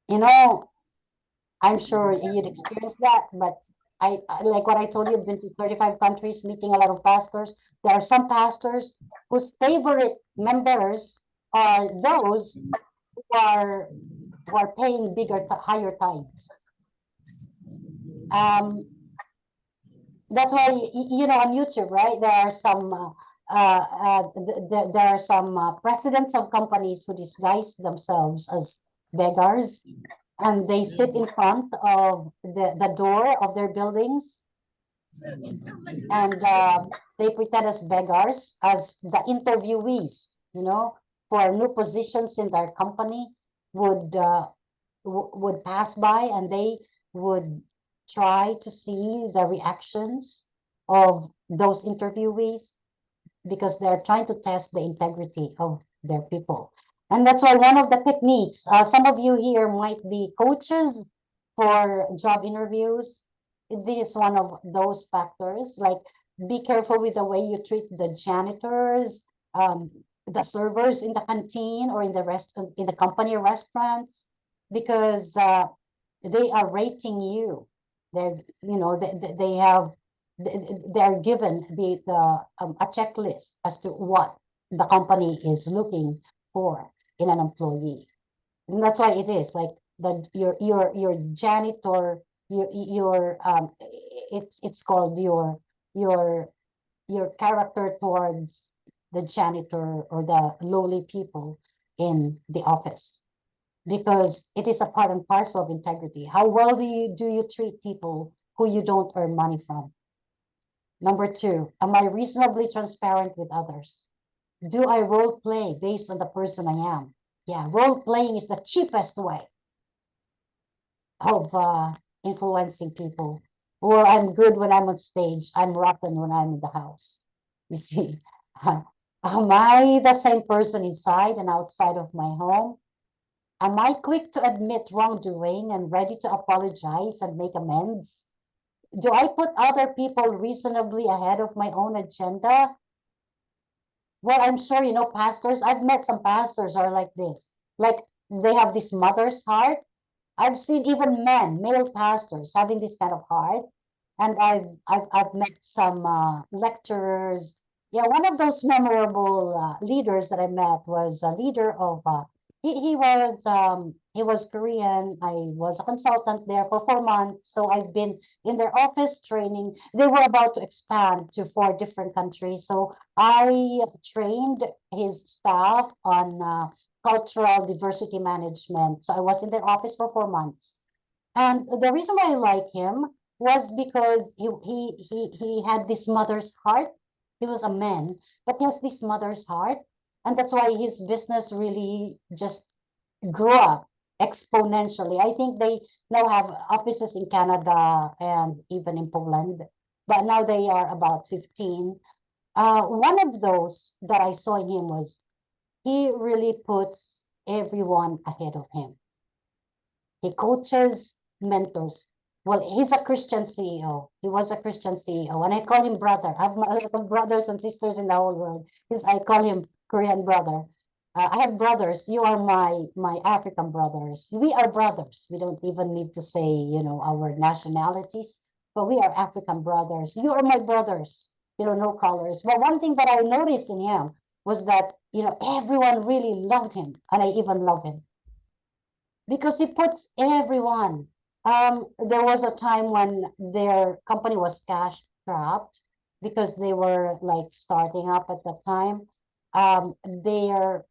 I'm sure you'd experience that, but I like what I told you, I've been to 35 countries, meeting a lot of pastors. There are some pastors whose favorite members are those who are paying higher tithes. That's why, on YouTube, right? There are some presidents of companies who disguise themselves as beggars, and they sit in front of the door of their buildings, and they pretend as beggars, as the interviewees, for new positions in their company would pass by, and they would try to see the reactions of those interviewees, because they're trying to test the integrity of their people. And that's why one of the techniques, some of you here might be coaches for job interviews. This is one of those factors, like be careful with the way you treat the janitors, the servers in the canteen or in the company restaurants, because they are rating you. They're given a checklist as to what the company is looking for in an employee. And that's why it is like your janitor, it's called your character towards the janitor or the lowly people in the office, because it is a part and parcel of integrity. How well do you treat people who you don't earn money from? Number 2, am I reasonably transparent with others? Do I role play based on the person I am? Yeah, role playing is the cheapest way. of influencing people. Well, I'm good when I'm on stage. I'm rotten when I'm in the house. You see, am I the same person inside and outside of my home? Am I quick to admit wrongdoing and ready to apologize and make amends? Do I put other people reasonably ahead of my own agenda? Well, I'm sure, pastors, I've met some pastors are like this. Like they have this mother's heart. I've seen even men, male pastors, having this kind of heart. And I've met some lecturers. Yeah, one of those memorable leaders that I met was a leader of he was Korean. I was a consultant there for 4 months. So I've been in their office training. They were about to expand to 4 different countries. So I trained his staff on cultural diversity management. So I was in their office for 4 months. And the reason why I like him was because he had this mother's heart. He was a man, but he has this mother's heart. And that's why his business really just grew up exponentially. I think they now have offices in Canada and even in Poland, but now they are about 15. One of those that I saw in him was he really puts everyone ahead of him. He coaches, mentors. Well, he's a Christian CEO. He was a Christian CEO, and I call him brother. I have a lot of brothers and sisters in the whole world. I call him Korean brother. I have brothers. You are my African brothers. We are brothers. We don't even need to say, our nationalities, but we are African brothers. You are my brothers. No colors. But one thing that I noticed in him was that, everyone really loved him, and I even love him because he puts everyone. There was a time when their company was cash strapped because they were like starting up at that time. They're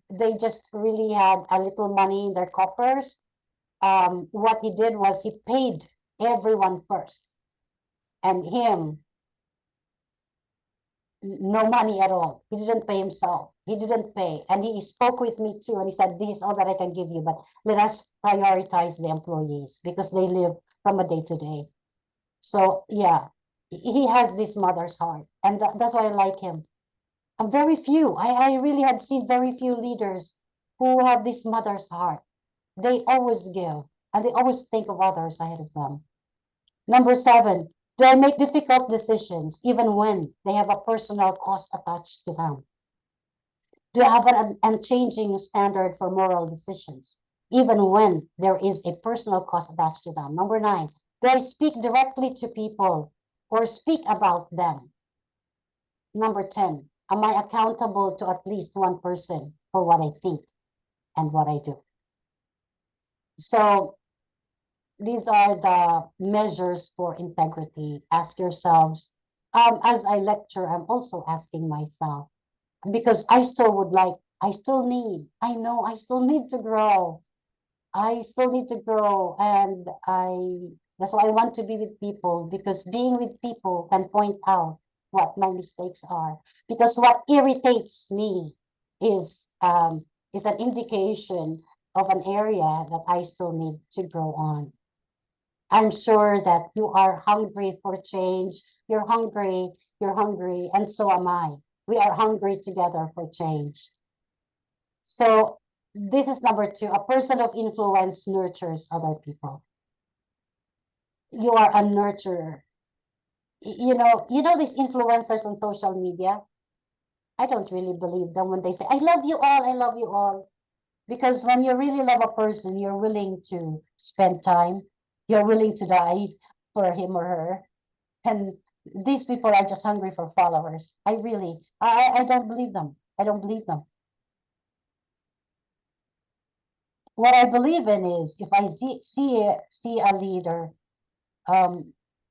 they just really had a little money in their coffers. What he did was he paid everyone first, and him no money at all. He didn't pay himself. He didn't pay. And he spoke with me too. And he said, this is all that I can give you, but let us prioritize the employees because they live from a day to day. So yeah, he has this mother's heart. And that's why I like him. And very few, I really had seen very few leaders who have this mother's heart. They always give and they always think of others ahead of them. Number 7, do I make difficult decisions even when they have a personal cost attached to them? Do I have an unchanging standard for moral decisions even when there is a personal cost attached to them? Number 9, do I speak directly to people or speak about them? Number 10, am I accountable to at least one person for what I think and what I do? So these are the measures for integrity. Ask yourselves. As I lecture, I'm also asking myself because I still need to grow. I still need to grow. And that's why I want to be with people, because being with people can point out what my mistakes are. Because what irritates me is an indication of an area that I still need to grow on. I'm sure that you are hungry for change. You're hungry, and so am I. We are hungry together for change. So this is number 2. A person of influence nurtures other people. You are a nurturer. You know these influencers on social media? I don't really believe them when they say, I love you all, I love you all. Because when you really love a person, you're willing to spend time. You're willing to die for him or her. And these people are just hungry for followers. I don't believe them. I don't believe them. What I believe in is if I see a leader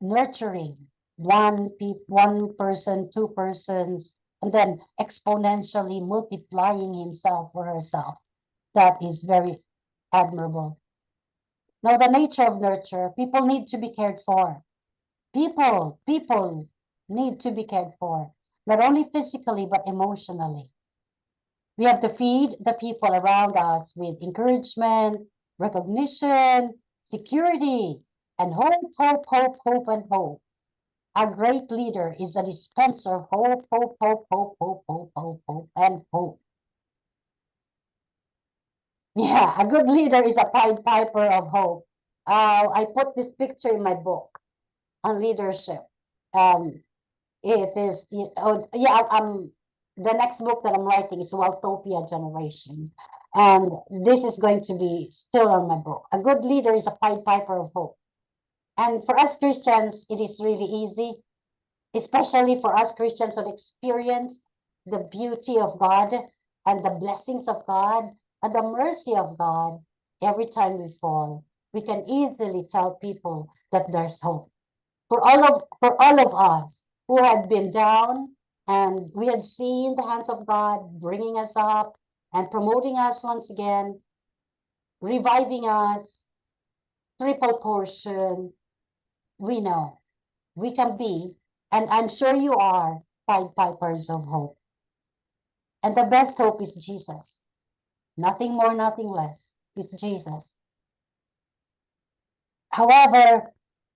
nurturing one person, 2 persons, and then exponentially multiplying himself or herself, that is very admirable. Now, the nature of nurture, people need to be cared for. People need to be cared for, not only physically, but emotionally. We have to feed the people around us with encouragement, recognition, security, and hope, hope, hope, hope, and hope. A great leader is a dispenser of hope, hope, hope, hope, hope, hope, hope, hope, and hope. Yeah, a good leader is a Pied Piper of hope. I put this picture in my book on leadership. It is, the next book that I'm writing is Waltopia Generation. And this is going to be still on my book. A good leader is a Pied Piper of hope. And for us Christians, it is really easy, especially for us Christians who experience the beauty of God and the blessings of God and the mercy of God. Every time we fall, we can easily tell people that there's hope. For all of us who had been down and we had seen the hands of God bringing us up and promoting us once again, reviving us, triple portion, we know we can be, and I'm sure you are, Pied Pipers of hope. And the best hope is Jesus. Nothing more, nothing less. It's Jesus. However,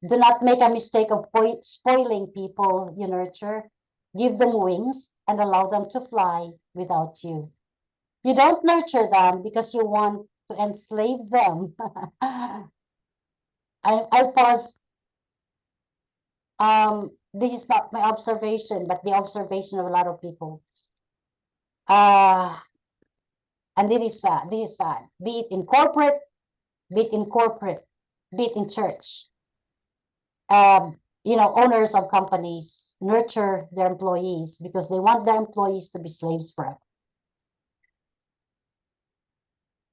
do not make a mistake of spoiling people you nurture. Give them wings and allow them to fly without you. You don't nurture them because you want to enslave them. I pause. This is not my observation, but the observation of a lot of people. And this is sad. This is sad. Be it in corporate, be it in church. Owners of companies nurture their employees because they want their employees to be slaves forever.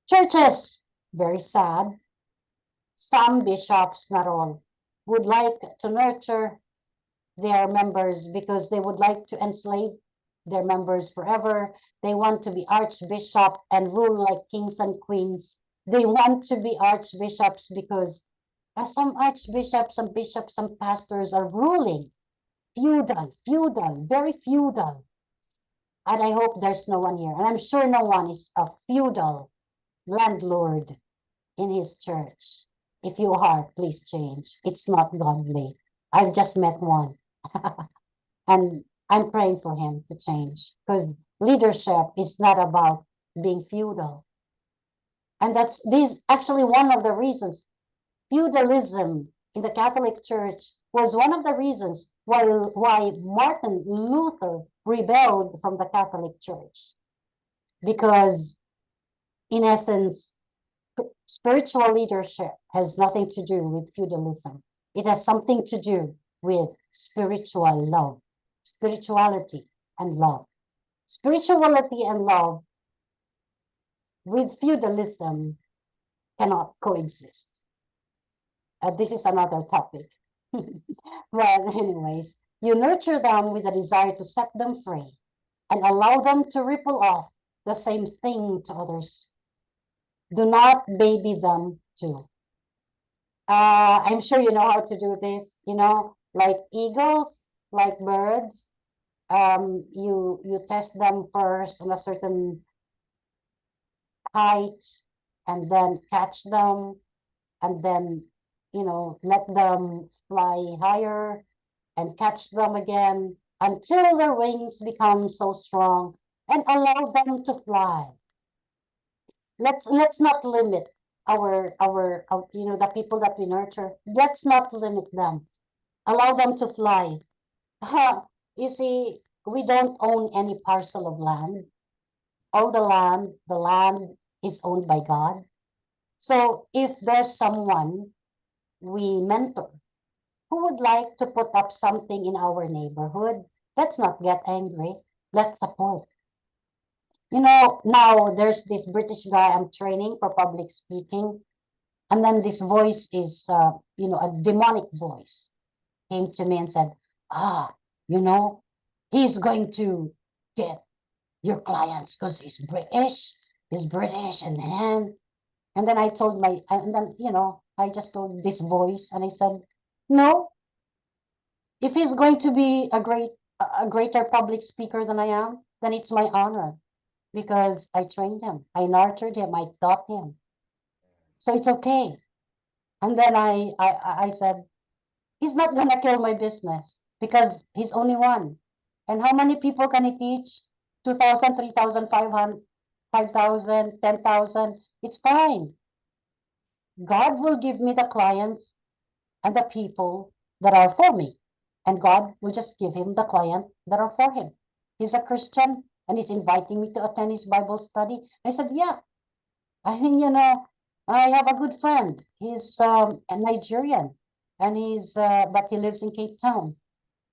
Churches, very sad. Some bishops, not all, would like to nurture their members because they would like to enslave their members forever. They want to be archbishop and rule like kings and queens. They want to be archbishops because some archbishops, some bishops, some pastors are ruling. Feudal, very feudal. And I hope there's no one here. And I'm sure no one is a feudal landlord in his church. If you are, please change. It's not godly. I've just met one. And I'm praying for him to change because leadership is not about being feudal. And this actually one of the reasons. Feudalism in the Catholic Church was one of the reasons why Martin Luther rebelled from the Catholic Church. Because in essence, spiritual leadership has nothing to do with feudalism. It has something to do with spiritual love, spirituality and love. Spirituality and love with feudalism cannot coexist. This is another topic. Well, anyways, you nurture them with a desire to set them free and allow them to ripple off the same thing to others. Do not baby them too. I'm sure you know how to do this, like eagles, like birds. You test them first on a certain height and then catch them and then let them fly higher and catch them again until their wings become so strong and allow them to fly. Let's not limit our the people that we nurture. Let's not limit them. Allow them to fly. You see, we don't own any parcel of land. All the land is owned by God. So if there's someone we mentor who would like to put up something in our neighborhood, let's not get angry. Let's support. Now there's this British guy I'm training for public speaking. And then this voice is, a demonic voice came to me and said, he's going to get your clients because he's British, and then I just told this voice and I said, no, if he's going to be a greater public speaker than I am, then it's my honor because I trained him, I nurtured him, I taught him. So it's okay. And then I said, he's not gonna kill my business because he's only one. And how many people can he teach? 2,000, 3,000, 500, 5,000, 10,000. It's fine. God will give me the clients and the people that are for me. And God will just give him the client that are for him. He's a Christian and he's inviting me to attend his Bible study. I said, yeah. I mean, I have a good friend. He's a Nigerian and but he lives in Cape Town.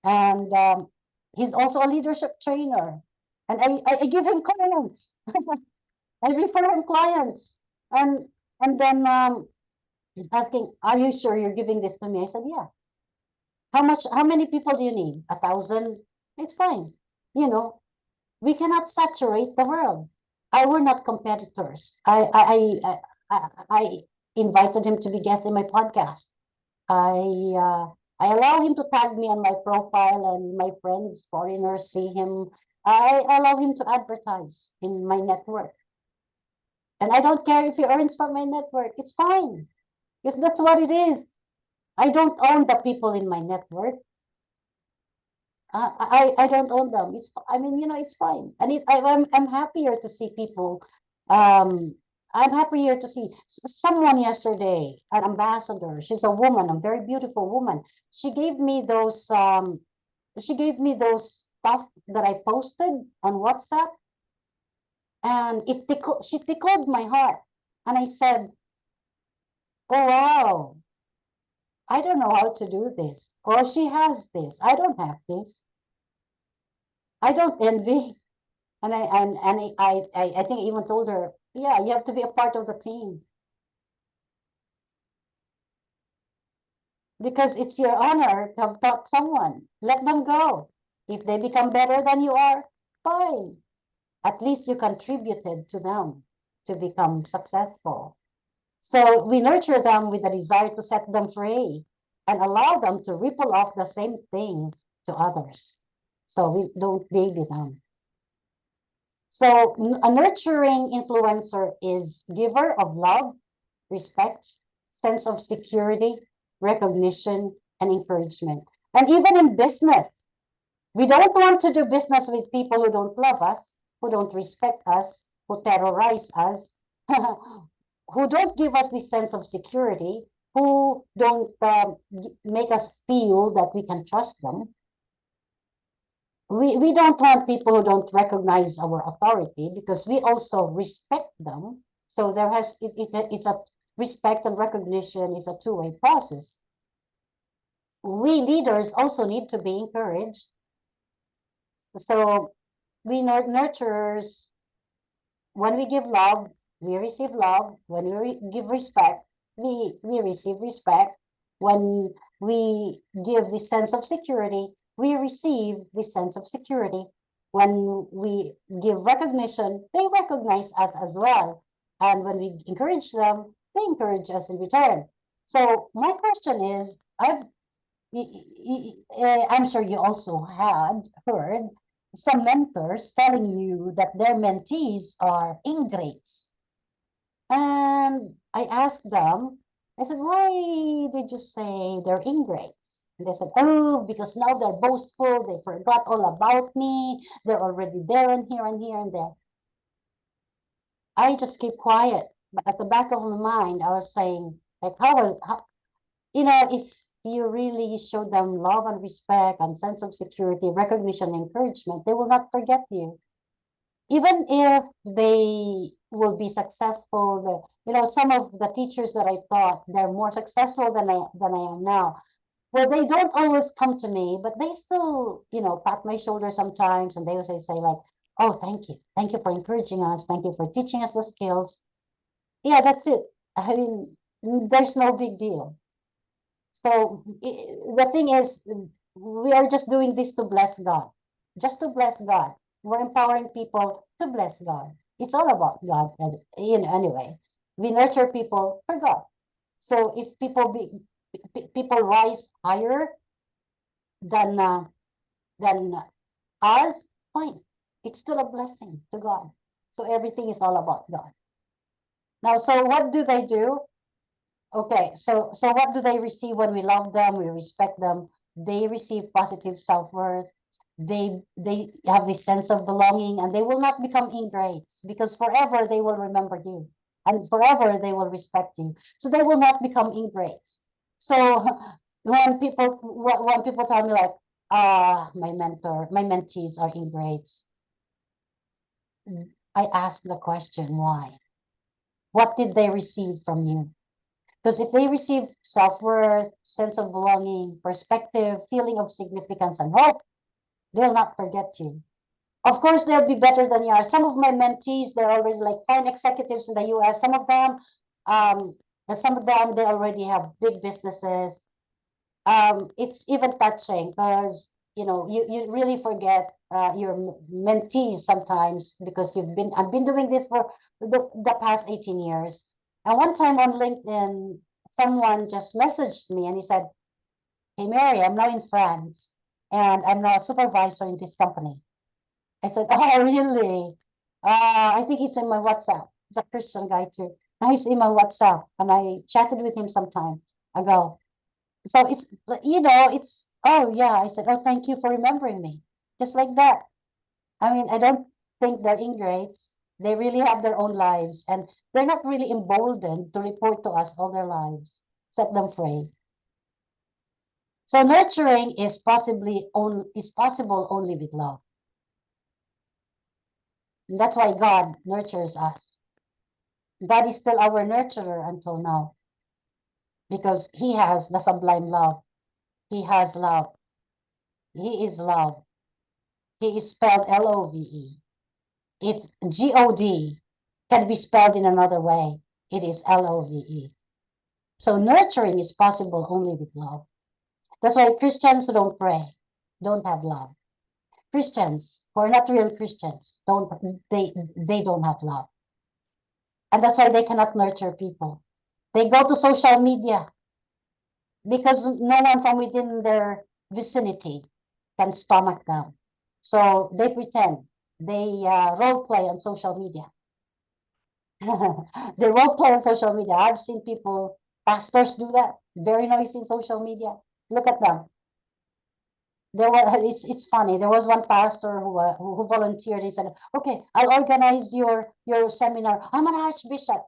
And he's also a leadership trainer. And I give him clients. I refer him clients. And then he's asking, are you sure you're giving this to me? I said, yeah. How many people do you need? 1,000? It's fine. We cannot saturate the world. We're not competitors. I invited him to be guest in my podcast. I allow him to tag me on my profile and my friends, foreigners see him. I allow him to advertise in my network. And I don't care if he earns from my network. It's fine. Because that's what it is. I don't own the people in my network. I don't own them. It's fine. And I'm happier to see people. I'm happier to see someone yesterday, an ambassador. She's a woman, a very beautiful woman. She gave me those stuff that I posted on WhatsApp, and she tickled my heart. And I said, oh wow, I don't know how to do this. Or she has this. I don't have this. I don't envy. And I think I even told her, yeah, you have to be a part of the team. Because it's your honor to have taught someone. Let them go. If they become better than you are, fine. At least you contributed to them to become successful. So we nurture them with the desire to set them free and allow them to ripple off the same thing to others. So we don't baby them. So a nurturing influencer is giver of love, respect, sense of security, recognition, and encouragement. And even in business, we don't want to do business with people who don't love us, who don't respect us, who terrorize us, who don't give us this sense of security, who don't make us feel that we can trust them. We don't want people who don't recognize our authority because we also respect them. So it's a respect and recognition is a two-way process. We leaders also need to be encouraged. So we nurturers, when we give love, we receive love. When we give respect, we receive respect. When we give the sense of security, we receive the sense of security. When we give recognition, they recognize us as well. And when we encourage them, they encourage us in return. So my question is, I'm sure you also had heard some mentors telling you that their mentees are ingrates. And I asked them, I said, why did you say they're ingrates? And they said, oh, because now they're boastful. They forgot all about me. They're already there and here and here and there. I just keep quiet. But at the back of my mind, I was saying, like, if you really show them love and respect and sense of security, recognition, and encouragement, they will not forget you. Even if they will be successful, some of the teachers that I taught, they're more successful than I am now. Well, they don't always come to me, but they still, pat my shoulder sometimes, and they will say like, oh, thank you. Thank you for encouraging us. Thank you for teaching us the skills. Yeah, that's it. I mean, there's no big deal. So the thing is, we are just doing this to bless God, just to bless God. We're empowering people to bless God. It's all about God, anyway. We nurture people for God. So if people rise higher than us, fine. It's still a blessing to God. So everything is all about God. Now, so what do? Okay, so what do they receive when we love them, we respect them? They receive positive self-worth. They have this sense of belonging, and they will not become ingrates because forever they will remember you and forever they will respect you. So they will not become ingrates. So when people tell me like, my mentees are ingrates, I ask the question, why? What did they receive from you? Because if they receive self-worth, sense of belonging, perspective, feeling of significance and hope, they'll not forget you. Of course, they'll be better than you are. Some of my mentees, they're already like fine executives in the US. Um, some of them, they already have big businesses. It's even touching because, you really forget your mentees sometimes because I've been doing this for the past 18 years. And one time on LinkedIn, someone just messaged me and he said, "Hey, Mary, I'm now in France and I'm now a supervisor in this company." I said, "Oh, really? I think it's in my WhatsApp." He's a Christian guy too. Now he's in my WhatsApp and I chatted with him some time ago. So it's, oh yeah. I said, "Oh, thank you for remembering me." Just like that. I mean, I don't think they're ingrates. They really have their own lives and they're not really emboldened to report to us all their lives. Set them free. So nurturing is possible only with love. And that's why God nurtures us. God is still our nurturer until now because he has the sublime love. He has love. He is love. He is spelled Love. If God can be spelled in another way, it is Love. So nurturing is possible only with love. That's why Christians who don't pray don't have love. Christians who are not real Christians they don't have love. And that's why they cannot nurture people. They go to social media because no one from within their vicinity can stomach them. So they pretend. They role play on social media. They role play on social media. I've seen people, pastors do that. Very noisy in social media. Look at them. It's funny. There was one pastor who volunteered. He said, "Okay, I'll organize your seminar. I'm an archbishop."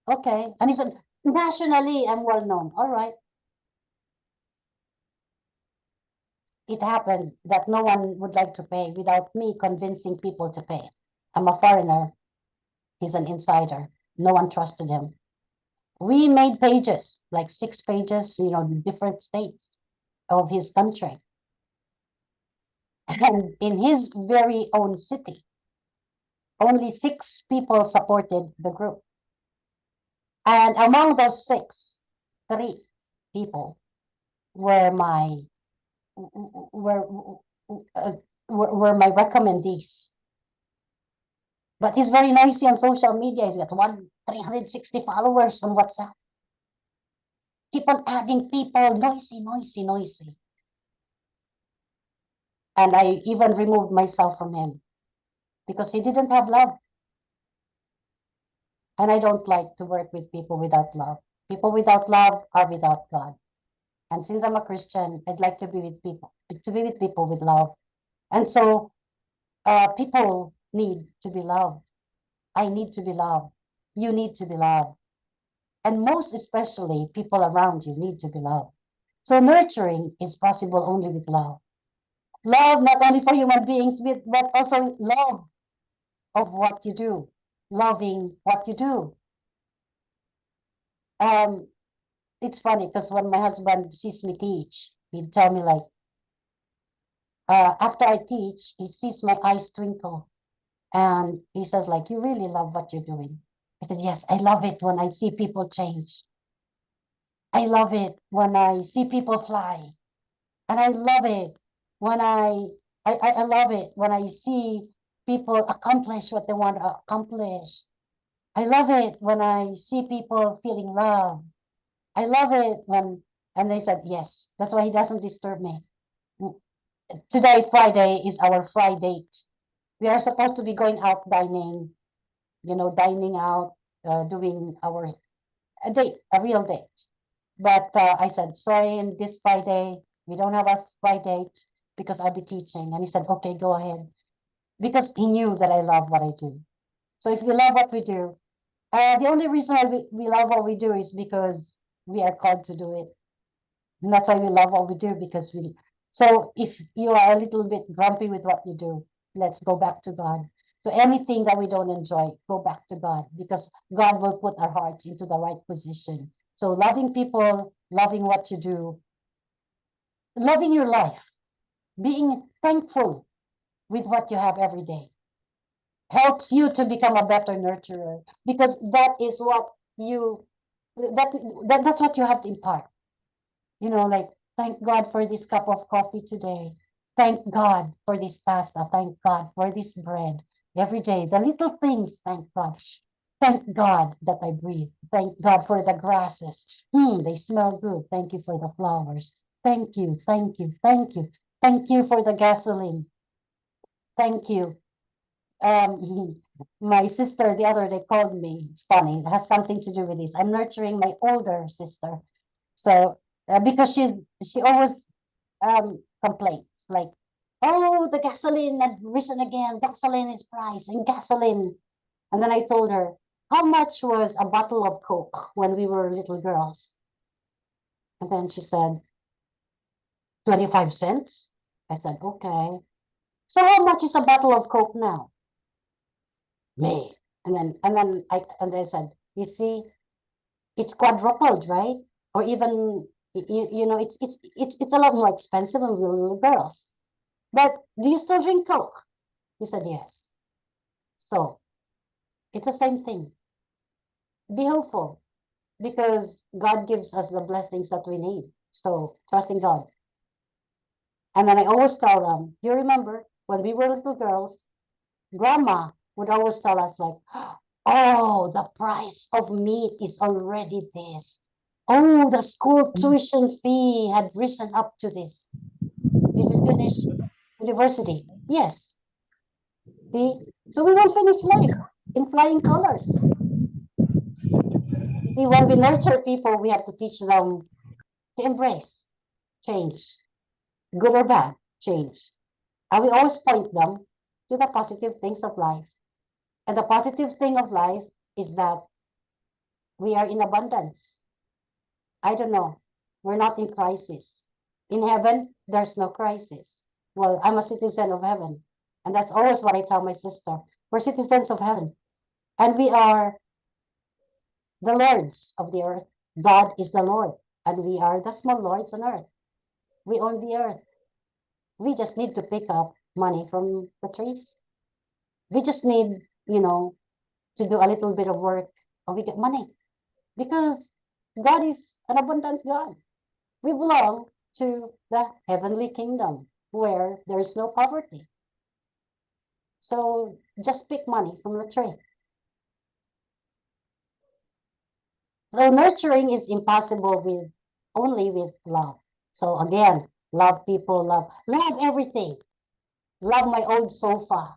Okay, and he said, "Nationally, I'm well known." All right. It happened that no one would like to pay without me convincing people to pay. I'm a foreigner. He's an insider. No one trusted him. We made pages, like 6 pages, different states of his country. And in his very own city, only 6 people supported the group. And among those 6, 3 people were my were were my recommendees. But he's very noisy on social media. He's got 360 followers on WhatsApp. Keep on adding people, noisy, noisy, noisy. And I even removed myself from him because he didn't have love. And I don't like to work with people without love. People without love are without God. And since I'm a Christian, I'd like to be with people with love. And so people need to be loved. I need to be loved. You need to be loved. And most especially, people around you need to be loved. So nurturing is possible only with love. Love not only for human beings, but also love of what you do, loving what you do. It's funny because when my husband sees me teach, he'd tell me like, after I teach, he sees my eyes twinkle and he says like, "You really love what you're doing." I said, "Yes, I love it when I see people change. I love it when I see people fly. And I love it when I love it when I see people accomplish what they want to accomplish. I love it when I see people feeling love. I love it when," and they said, "Yes, that's why he doesn't disturb me." Today, Friday, is our Friday. We are supposed to be going out dining, dining out, doing our a date, a real date. But I said, sorry, and this Friday, we don't have a Friday date because I'll be teaching. And he said, okay, go ahead. Because he knew that I love what I do. So if we love what we do, the only reason why we love what we do is because we are called to do it. And that's why we love what we do, because we. So if you are a little bit grumpy with what you do, let's go back to God. So anything that we don't enjoy, go back to God, because God will put our hearts into the right position. So loving people, loving what you do, loving your life, being thankful with what you have every day helps you to become a better nurturer, because that is what you that's what you have to impart. You know, like, thank God for this cup of coffee today. Thank God for this pasta. Thank God for this bread. Every day, the little things, thank God. Thank God that I breathe. Thank God for the grasses. They smell good. Thank you for the flowers. Thank you, thank you, thank you. Thank you for the gasoline. Thank you. My sister the other day called me. It's funny. It has something to do with this. I'm nurturing my older sister. So because she always complains, like, oh, the gasoline had risen again. Gasoline is price and gasoline. And then I told her, how much was a bottle of Coke when we were little girls? And then she said, 25 cents. I said, okay. So how much is a bottle of Coke now? Me. And I said, you see, it's quadrupled, right? Or even you know, it's a lot more expensive when we were little girls. But do you still drink Coke? He said yes. So it's the same thing. Be hopeful, because God gives us the blessings that we need. So trust in God. And then I always tell them, you remember when we were little girls, grandma would always tell us, like, oh, the price of meat is already this. Oh, the school tuition fee had risen up to this. Did you finish university? Yes. See? So we will finish life in flying colors. See, when we nurture people, we have to teach them to embrace change, good or bad, change. And we always point them to the positive things of life. And the positive thing of life is that we are in abundance. I don't know. We're not in crisis. In heaven, there's no crisis. Well, I'm a citizen of heaven. And that's always what I tell my sister. We're citizens of heaven. And we are the lords of the earth. God is the Lord. And we are the small lords on earth. We own the earth. We just need to pick up money from the trees. We just need, you know, to do a little bit of work and we get money. Because God is an abundant God. We belong to the heavenly kingdom where there is no poverty. So just pick money from the tree. So nurturing is impossible with only with love. So again, love people, love everything. Love my old sofa.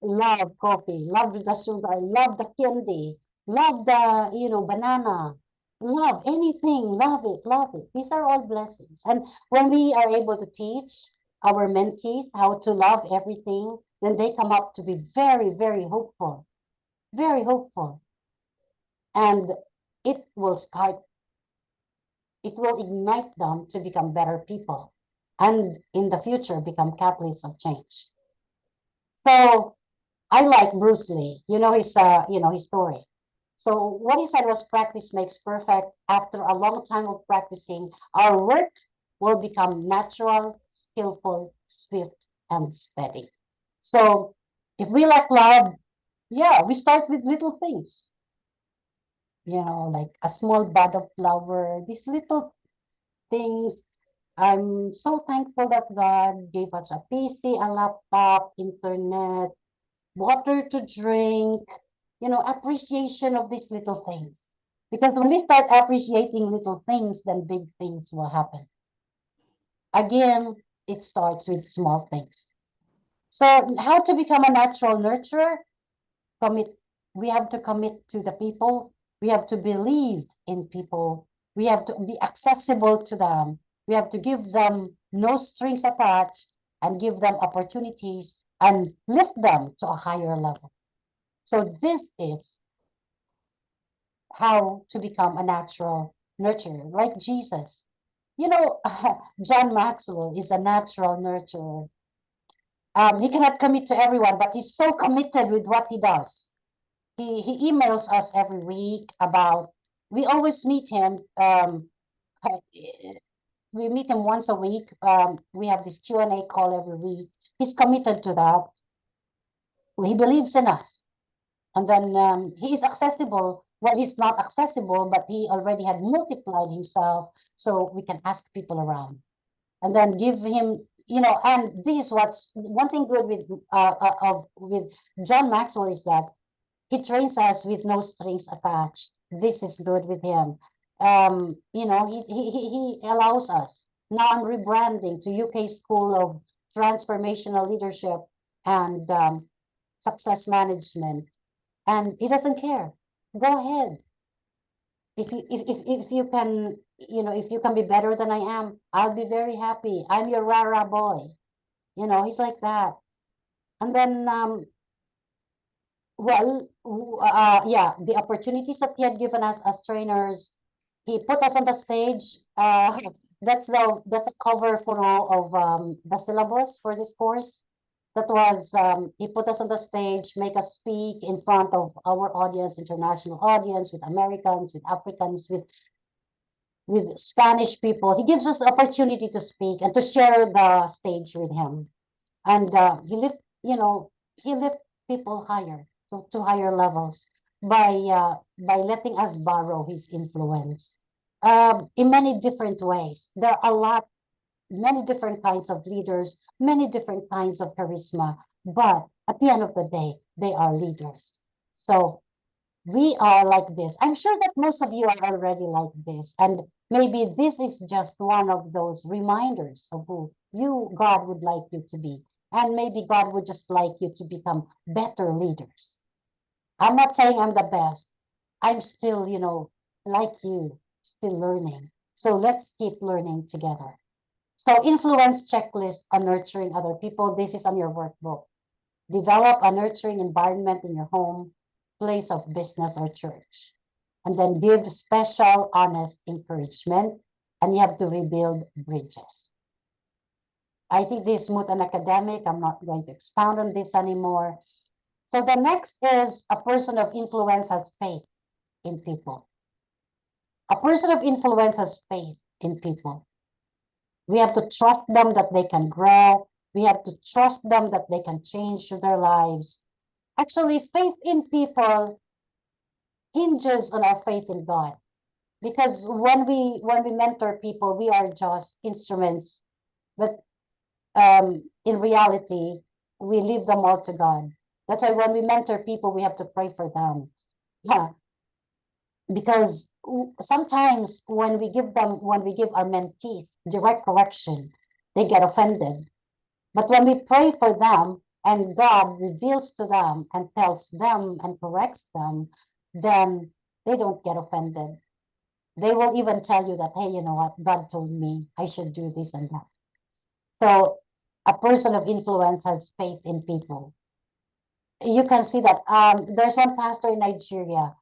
Love coffee, love the sugar, love the candy, love the, you know, banana, love anything, love it, love it. These are all blessings. And when we are able to teach our mentees how to love everything, then they come up to be very, very hopeful, very hopeful. And it will ignite them to become better people and in the future become catalysts of change. So I like Bruce Lee, you know his story. So what he said was practice makes perfect. After a long time of practicing, our work will become natural, skillful, swift, and steady. So if we like love, yeah, we start with little things. You know, like a small bud of flower, these little things. I'm so thankful that God gave us a PC, a laptop, internet, water to drink, you know, appreciation of these little things. Because when we start appreciating little things, then big things will happen. Again, it starts with small things. So how to become a natural nurturer? We have to commit to the people We have to believe in people. We have to be accessible to them. We have to give them no strings attached and give them opportunities and lift them to a higher level. So this is how to become a natural nurturer, like Jesus. You know, John Maxwell is a natural nurturer. He cannot commit to everyone, but he's so committed with what he does. He emails us every week about. We always meet him. We meet him once a week. We have this Q&A call every week. He's committed to that. He believes in us. And then he is accessible. Well, he's not accessible, but he already had multiplied himself, so we can ask people around. And then give him, you know, and this is what's one thing good with John Maxwell is that he trains us with no strings attached. This is good with him. You know, he allows us. Now I'm rebranding to UK School of Transformational Leadership and Success Management, and he doesn't care. Go ahead. If you can, you know, if you can be better than I am, I'll be very happy. I'm your rara boy. You know, he's like that. And then yeah, the opportunities that he had given us as trainers, he put us on the stage. That's a cover photo of the syllabus for this course. That was he put us on the stage, make us speak in front of our audience, international audience, with Americans, with Africans, with Spanish people. He gives us the opportunity to speak and to share the stage with him, and you know, he lift people higher to higher levels by letting us borrow his influence in many different ways. There are many different kinds of leaders, many different kinds of charisma, but at the end of the day, they are leaders. So we are like this. I'm sure that most of you are already like this, and maybe this is just one of those reminders of who God would like you to be. And maybe God would just like you to become better leaders. I'm not saying I'm the best. I'm still, you know, like you, still learning. So let's keep learning together. So influence checklist on nurturing other people. This is on your workbook. Develop a nurturing environment in your home, place of business, or church. And then give special, honest encouragement. And you have to rebuild bridges. I think this is smooth and academic. I'm not going to expound on this anymore. So the next is a person of influence has faith in people. A person of influence has faith in people. We have to trust them that they can grow. We have to trust them that they can change their lives. Actually, faith in people hinges on our faith in God. Because when we mentor people, we are just instruments. But in reality, we leave them all to God. That's why when we mentor people, we have to pray for them. Yeah. Because sometimes when we give our mentees direct correction, they get offended. But when we pray for them and God reveals to them and tells them and corrects them, then they don't get offended. They will even tell you that, hey, you know what? God told me I should do this and that. So a person of influence has faith in people. You can see that there's one pastor in Nigeria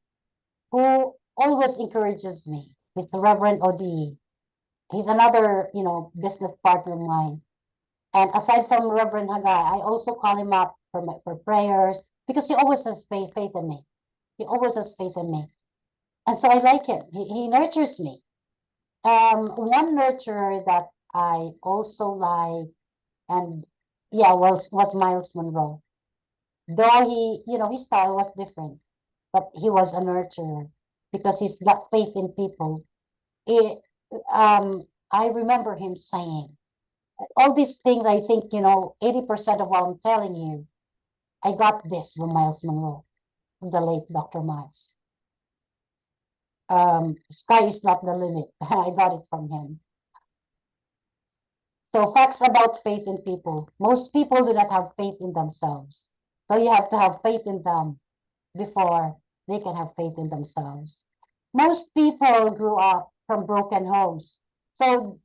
who always encourages me. It's the Reverend Odi. He's another, you know, business partner of mine. And aside from Reverend Haggai, I also call him up for prayers because he always has faith in me. He always has faith in me. And so I like him. He nurtures me. One nurturer that I also like, and yeah, was Miles Monroe. Though he, you know, his style was different, but he was a nurturer because he's got faith in people. I remember him saying, all these things, I think, you know, 80% of what I'm telling you, I got this from Miles Monroe, from the late Dr. Miles. Sky is not the limit. I got it from him. So facts about faith in people. Most people do not have faith in themselves. So you have to have faith in them before they can have faith in themselves. Most people grew up from broken homes. So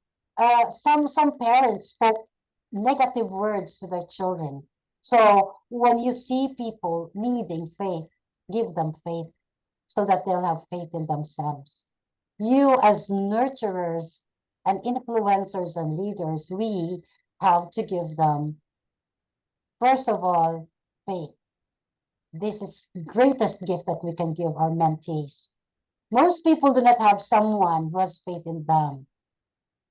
some parents spoke negative words to their children. So when you see people needing faith, give them faith so that they'll have faith in themselves. You as nurturers and influencers and leaders, we have to give them, first of all, faith. This is the greatest gift that we can give our mentees. Most people do not have someone who has faith in them.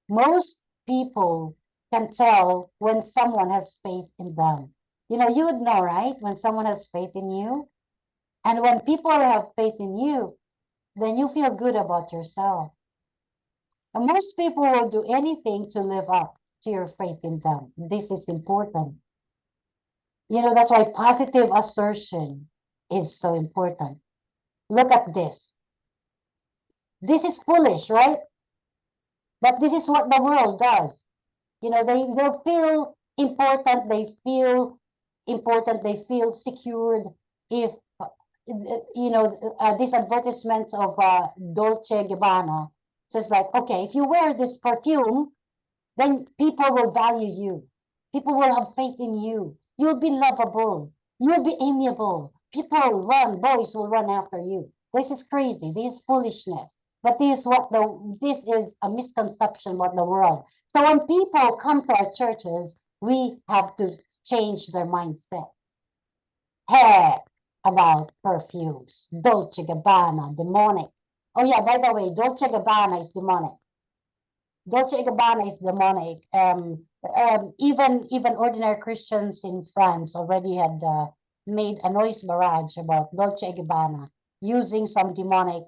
Most people can tell when someone has faith in them. You know, you would know, right? When someone has faith in you. And when people have faith in you, then you feel good about yourself. And most people will do anything to live up to your faith in them. This is important. You know, that's why positive assertion is so important. Look at this. This is foolish, right? But this is what the world does. You know, they'll feel important. They feel important. They feel secured if, you know, this advertisement of Dolce & Gabbana says like, okay, if you wear this perfume, then people will value you. People will have faith in you. You'll be lovable. You'll be amiable. People will run, boys will run after you. This is crazy. This is foolishness. But this is a misconception about the world. So when people come to our churches, we have to change their mindset. Hey, about perfumes, Dolce & Gabbana, demonic. Oh yeah, by the way, Dolce & Gabbana is demonic. Dolce & Gabbana is demonic. Even ordinary Christians in France already had made a noise barrage about Dolce & Gabbana using some demonic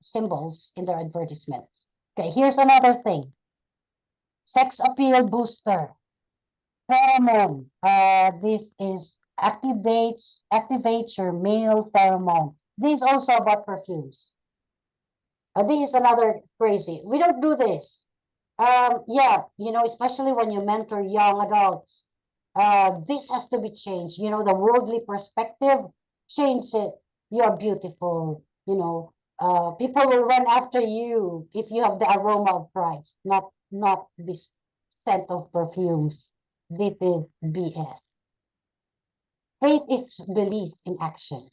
symbols in their advertisements. Okay, here's another thing. Sex appeal booster. Pheromone. This is activates your male pheromone. This is also about perfumes. This is another crazy. We don't do this. Yeah, you know, especially when you mentor young adults. This has to be changed. You know, the worldly perspective, change it. You're beautiful. You know, people will run after you if you have the aroma of Christ, not this scent of perfumes. This is BS. Faith is belief in action.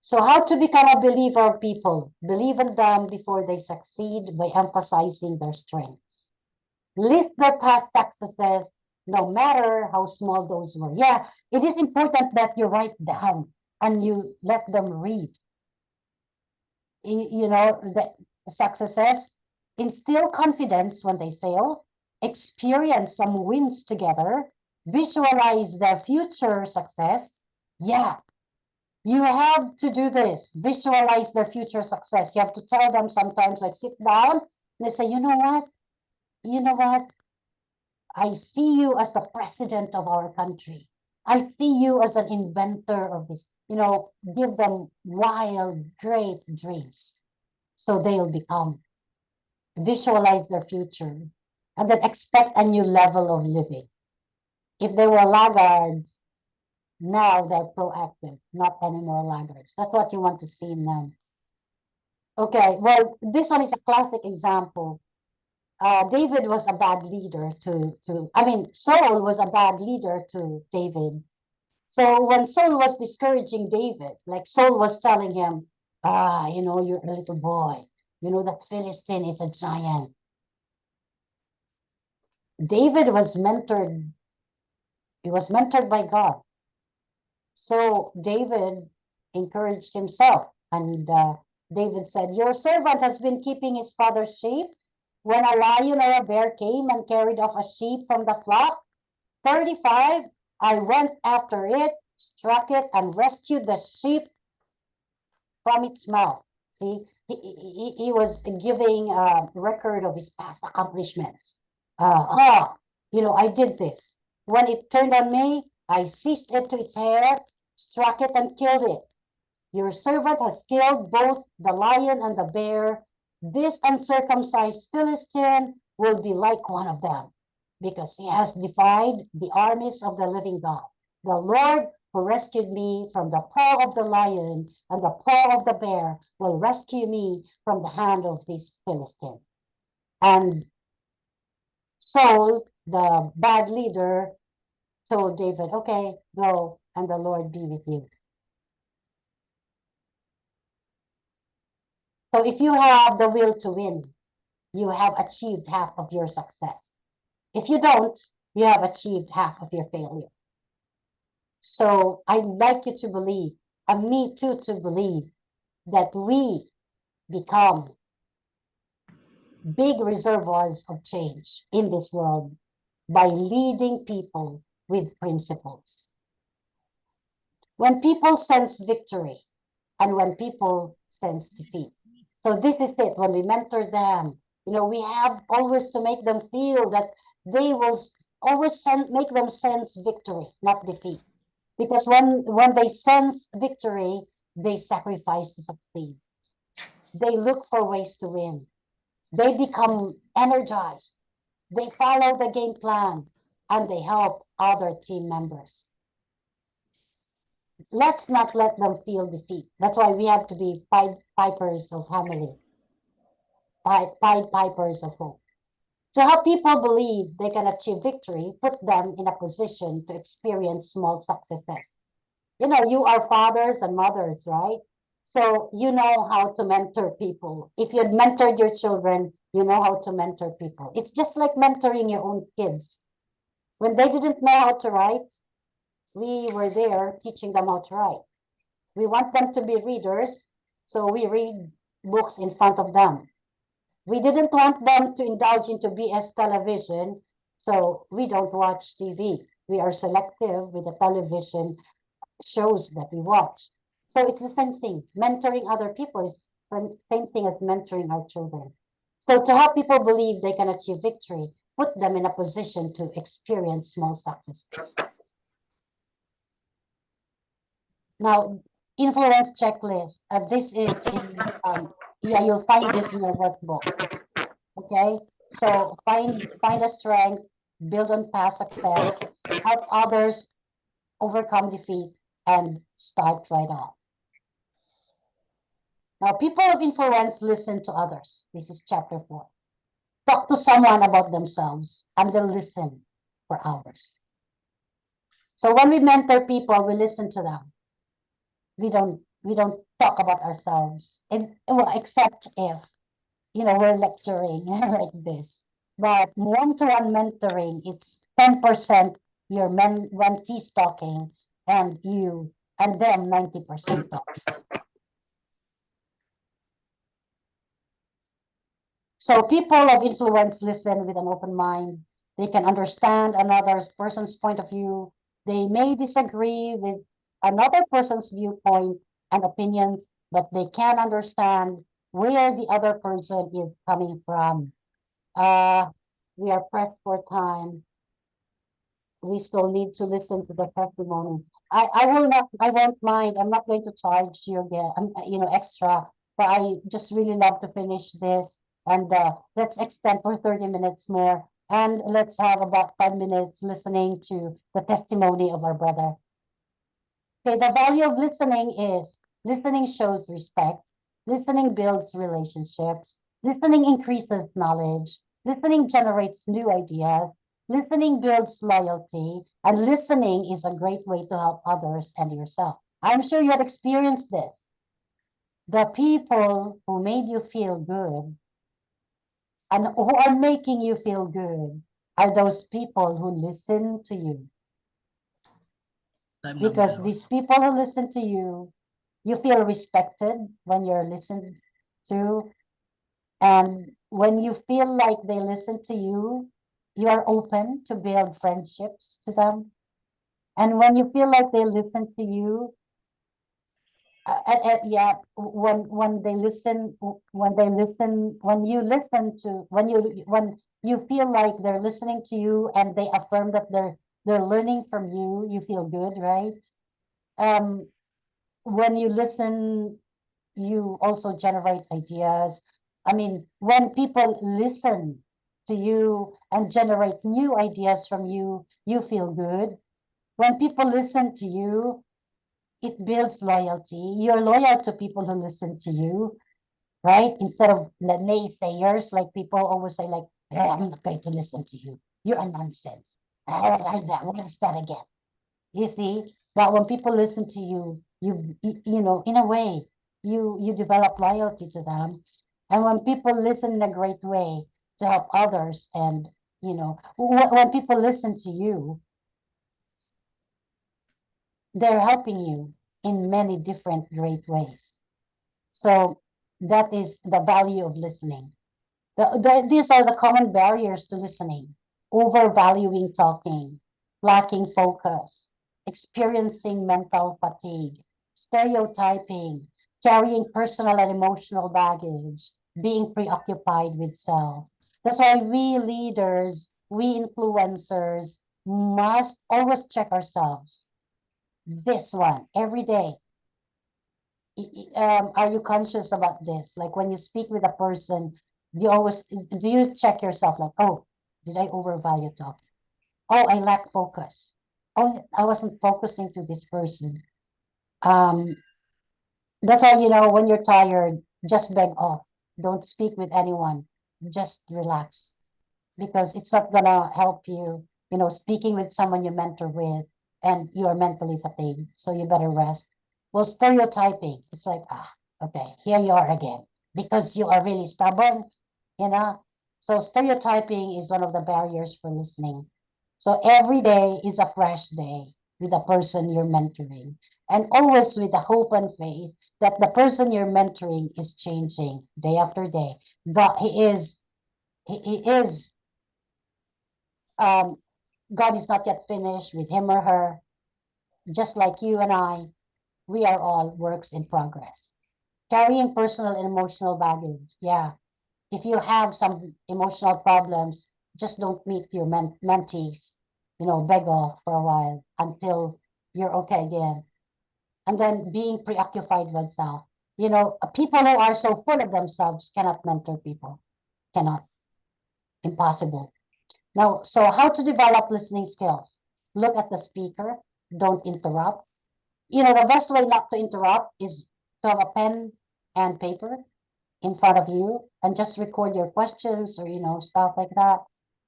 So how to become a believer of people? Believe in them before they succeed by emphasizing their strengths. List their past successes, no matter how small those were. Yeah, it is important that you write down and you let them read. You know, the successes, instill confidence when they fail, experience some wins together, visualize their future success. Yeah. You have to do this, visualize their future success. You have to tell them sometimes, like, sit down and say, you know what? I see you as the president of our country. I see you as an inventor of this. You know, give them wild, great dreams so they'll become. Visualize their future and then expect a new level of living. If they were laggards, now they're proactive, not anymore laggards. That's what you want to see in them. Okay, well, this one is a classic example. David was a bad leader Saul was a bad leader to David. So when Saul was discouraging David, like Saul was telling him, you know, you're a little boy. You know, that Philistine is a giant. David was mentored. He was mentored by God. So David encouraged himself, and David said, your servant has been keeping his father's sheep. When a lion or a bear came and carried off a sheep from the flock, 35, I went after it, struck it, and rescued the sheep from its mouth. See, he was giving a record of his past accomplishments. You know, I did this. When it turned on me, I seized it to its hair, struck it, and killed it. Your servant has killed both the lion and the bear. This uncircumcised Philistine will be like one of them, because he has defied the armies of the living God. The Lord who rescued me from the paw of the lion and the paw of the bear will rescue me from the hand of this Philistine. And Saul, the bad leader, told David, okay, go, and the Lord be with you. So if you have the will to win, you have achieved half of your success. If you don't, you have achieved half of your failure. So I'd like you to believe, and me too to believe, that we become big reservoirs of change in this world by leading people with principles. When people sense victory and when people sense defeat. So this is it, when we mentor them, we have always to make them feel that they will always make them sense victory, not defeat. Because when they sense victory, they sacrifice to succeed. They look for ways to win. They become energized. They follow the game plan and they help other team members. Let's not let them feel defeat. That's why we have to be Pied Pipers of harmony, Pied Pipers of hope. To help people believe they can achieve victory, put them in a position to experience small successes. You are fathers and mothers, right? So you know how to mentor people. If you had mentored your children, you know how to mentor people. It's just like mentoring your own kids. When they didn't know how to write, we were there teaching them how to write. We want them to be readers, so we read books in front of them. We didn't want them to indulge into BS television, so we don't watch TV. We are selective with the television shows that we watch. So it's the same thing. Mentoring other people is the same thing as mentoring our children. So to help people believe they can achieve victory, put them in a position to experience small success. Now, influence checklist. This is you'll find this in your workbook. Okay, so find a strength, build on past success, help others overcome defeat, and start right off. Now, people of influence listen to others. This is chapter 4. Talk to someone about themselves, and they'll listen for hours. So when we mentor people, we listen to them. We don't talk about ourselves, except if we're lecturing like this. But one-to-one mentoring, it's 10% your mentees talking, and them 90% talks. So people of influence listen with an open mind. They can understand another person's point of view. They may disagree with another person's viewpoint and opinions, but they can understand where the other person is coming from. We are pressed for time. We still need to listen to the testimony. I won't mind. I'm not going to charge you again, extra, but I just really love to finish this. And let's extend for 30 minutes more. And let's have about 5 minutes listening to the testimony of our brother. Okay, the value of listening is listening shows respect. Listening builds relationships. Listening increases knowledge. Listening generates new ideas. Listening builds loyalty. And listening is a great way to help others and yourself. I'm sure you have experienced this. The people who made you feel good and who are making you feel good are those people who listen to you. Because these people who listen to you, you feel respected when you're listened to. And when you feel like they listen to you, you are open to build friendships to them. And when you feel like they listen to you, when you feel like they're listening to you and they affirm that they're learning from you, you feel good, right? When you listen, you also generate ideas. I mean, when people listen to you and generate new ideas from you, you feel good. When people listen to you, it builds loyalty. You're loyal to people who listen to you, right? Instead of the naysayers, like people always say, like, hey, I'm not going to listen to you. You're a nonsense. What is that again? You see, but when people listen to you, you know, in a way, you develop loyalty to them. And when people listen in a great way to help others, and you know, when people listen to you, they're helping you in many different great ways. So that is the value of listening. These are the common barriers to listening: overvaluing talking, lacking focus, experiencing mental fatigue, stereotyping, carrying personal and emotional baggage, being preoccupied with self. That's why we leaders, we influencers must always check ourselves. This one every day. Are you conscious about this? Like when you speak with a person, do you check yourself like, oh, did I overvalue talking? Oh, I lack focus. Oh, I wasn't focusing to this person. Um, that's all, you know, when you're tired, just beg off. Don't speak with anyone. Just relax because it's not gonna help you, you know, speaking with someone you mentor with and you are mentally fatigued. So you better rest. Well, stereotyping, it's like, okay, here you are again because you are really stubborn, you know. So stereotyping is one of the barriers for listening. So every day is a fresh day with the person you're mentoring, and always with the hope and faith that the person you're mentoring is changing day after day. But he is um, God is not yet finished with him or her. Just like you and I, we are all works in progress. Carrying personal and emotional baggage. Yeah. If you have some emotional problems, just don't meet your mentees, you know, beg off for a while until you're okay again. And then being preoccupied with self. You know, people who are so full of themselves cannot mentor people. Cannot. Impossible. Now, so how to develop listening skills? Look at the speaker, don't interrupt. You know, the best way not to interrupt is to have a pen and paper in front of you and just record your questions or, you know, stuff like that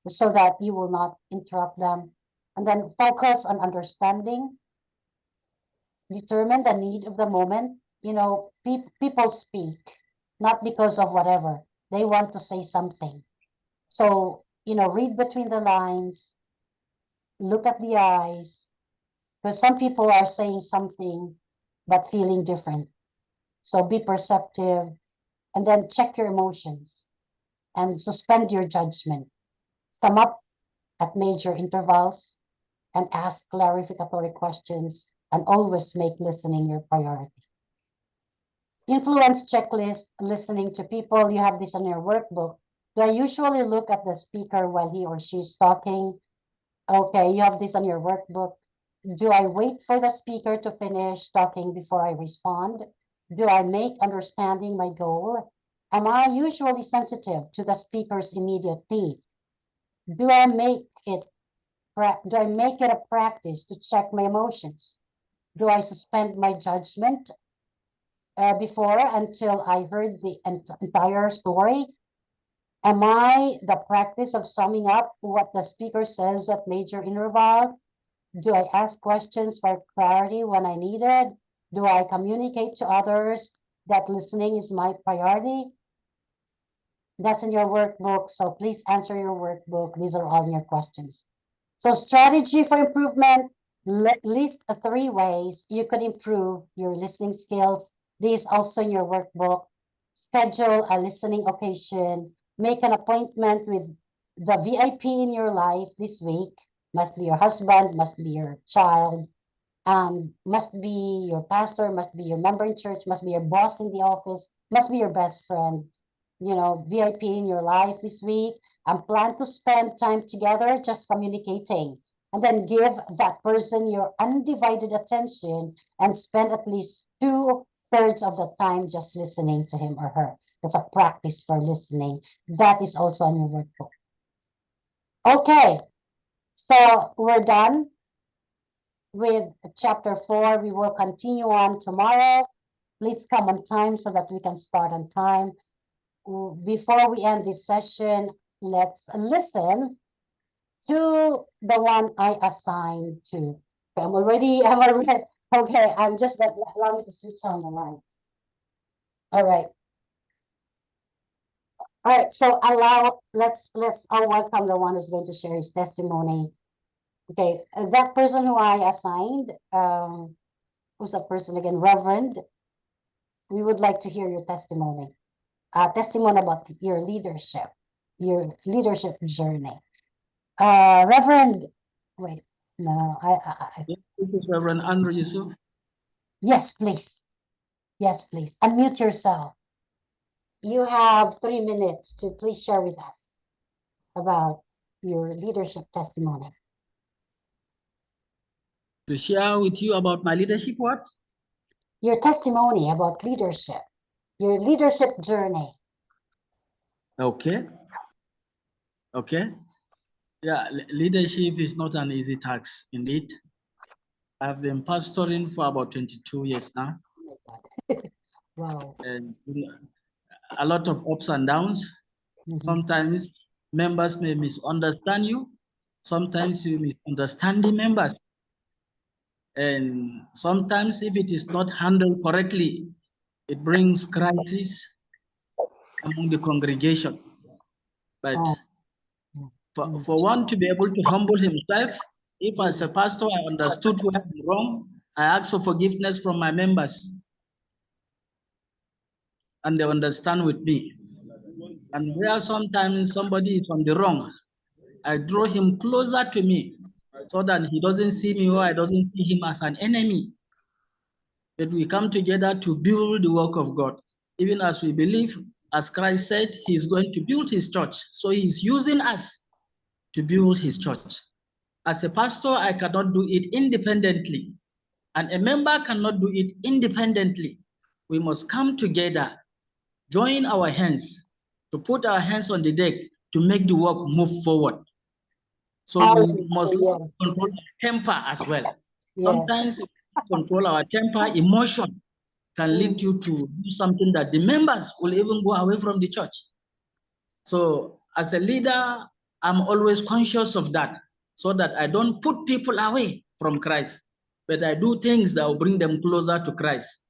so that you will not interrupt them. And then focus on understanding, determine the need of the moment. You know, people speak not because of whatever, they want to say something. So, you know, read between the lines, look at the eyes, because some people are saying something but feeling different. So be perceptive and then check your emotions and suspend your judgment. Sum up at major intervals and ask clarificatory questions and always make listening your priority. Influence checklist, listening to people. You have this on your workbook. Do I usually look at the speaker while he or she's talking? Okay, you have this on your workbook. Do I wait for the speaker to finish talking before I respond? Do I make understanding my goal? Am I usually sensitive to the speaker's immediate need? Do I make it a practice to check my emotions? Do I suspend my judgment before until I heard the entire story? Am I the practice of summing up what the speaker says at major intervals? Do I ask questions for clarity when I need it? Do I communicate to others that listening is my priority? That's in your workbook, so please answer your workbook. These are all your questions. So strategy for improvement, list 3 ways you could improve your listening skills. These also in your workbook. Schedule a listening occasion. Make an appointment with the VIP in your life this week. Must be your husband, must be your child, must be your pastor, must be your member in church, must be your boss in the office, must be your best friend. You know, VIP in your life this week, and plan to spend time together just communicating. And then give that person your undivided attention and spend at least 2/3 of the time just listening to him or her. That's a practice for listening. That is also on your workbook. Okay, so we're done. with chapter 4. We will continue on tomorrow. Please come on time so that we can start on time. Before we end this session, let's listen to the one I assigned to. I'm already, okay, I'm just allow me to switch on the lines. All right. All right, so let's welcome the one who's going to share his testimony. Okay, that person who I assigned, who's a person again, Reverend, we would like to hear your testimony. Testimony about your leadership journey. Reverend, wait, no, This is Reverend Andrew Yusuf. Yes, please. Yes, please. Unmute yourself. You have 3 minutes to please share with us about your leadership testimony. To share with you about my leadership what? Your testimony about leadership, your leadership journey. Okay. Okay. Yeah, leadership is not an easy task, indeed. I've been pastoring for about 22 years now. Wow. And a lot of ups and downs. Sometimes members may misunderstand you. Sometimes you misunderstand the members. And sometimes if it is not handled correctly, it brings crisis among the congregation. But for one to be able to humble himself, if as a pastor I understood where I'm wrong, I ask for forgiveness from my members. And they understand with me. And where sometimes somebody is on the wrong, I draw him closer to me so that he doesn't see me or I doesn't see him as an enemy. But we come together to build the work of God. Even as we believe, as Christ said, he is going to build his church. So he's using us to build his church. As a pastor, I cannot do it independently. And a member cannot do it independently. We must come together, join our hands, to put our hands on the deck to make the work move forward. So we must control our temper as well. Sometimes if we control our temper, emotion can lead you to do something that the members will even go away from the church. So as a leader, I'm always conscious of that so that I don't put people away from Christ, but I do things that will bring them closer to Christ.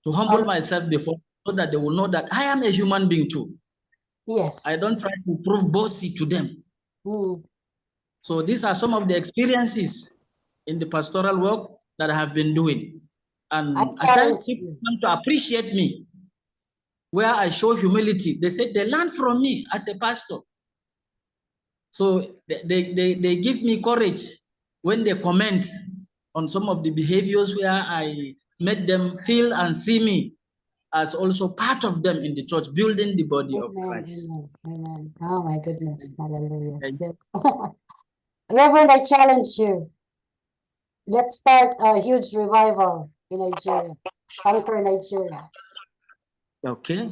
To humble myself before so that they will know that I am a human being too. Yes. I don't try to prove bossy to them. So these are some of the experiences in the pastoral work that I have been doing. And at times people come to appreciate me where I show humility. They said they learn from me as a pastor. So they give me courage when they comment on some of the behaviors where I made them feel and see me as also part of them in the church, building the body of Christ. Amen. Oh my goodness. Hallelujah. Reverend, I challenge you. Let's start a huge revival in Nigeria. Conquer Nigeria. Okay.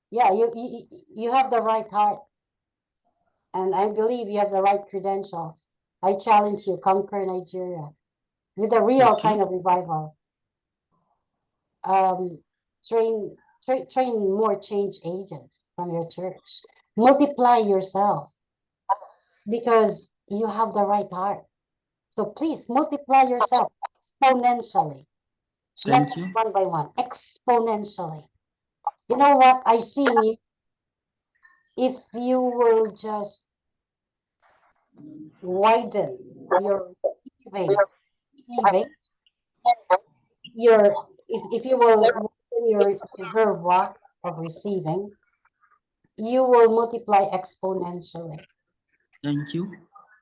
Yeah, you have the right heart. And I believe you have the right credentials. I challenge you, conquer Nigeria with a real kind of revival. Train more change agents from your church. Multiply yourself because you have the right heart. So please multiply yourself exponentially. Thank you. One by one, exponentially. You know what I see in you? If you will just widen your receiving, if you will widen your reservoir of receiving, you will multiply exponentially. Thank you.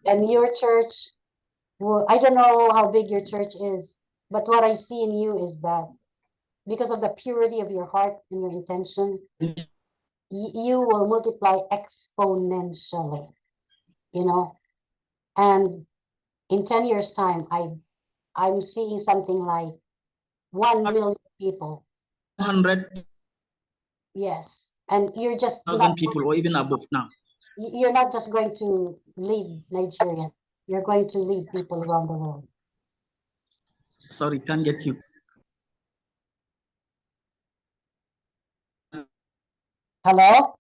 And your church will, I don't know how big your church is, but what I see in you is that because of the purity of your heart and your intention, you will multiply exponentially, you know. And in 10 years' time, I'm seeing something like 1 million people. 100. Yes. And you're just 1,000 people or even above now. You're not just going to lead Nigeria. You're going to lead people around the world. Sorry, can't get you. Hello?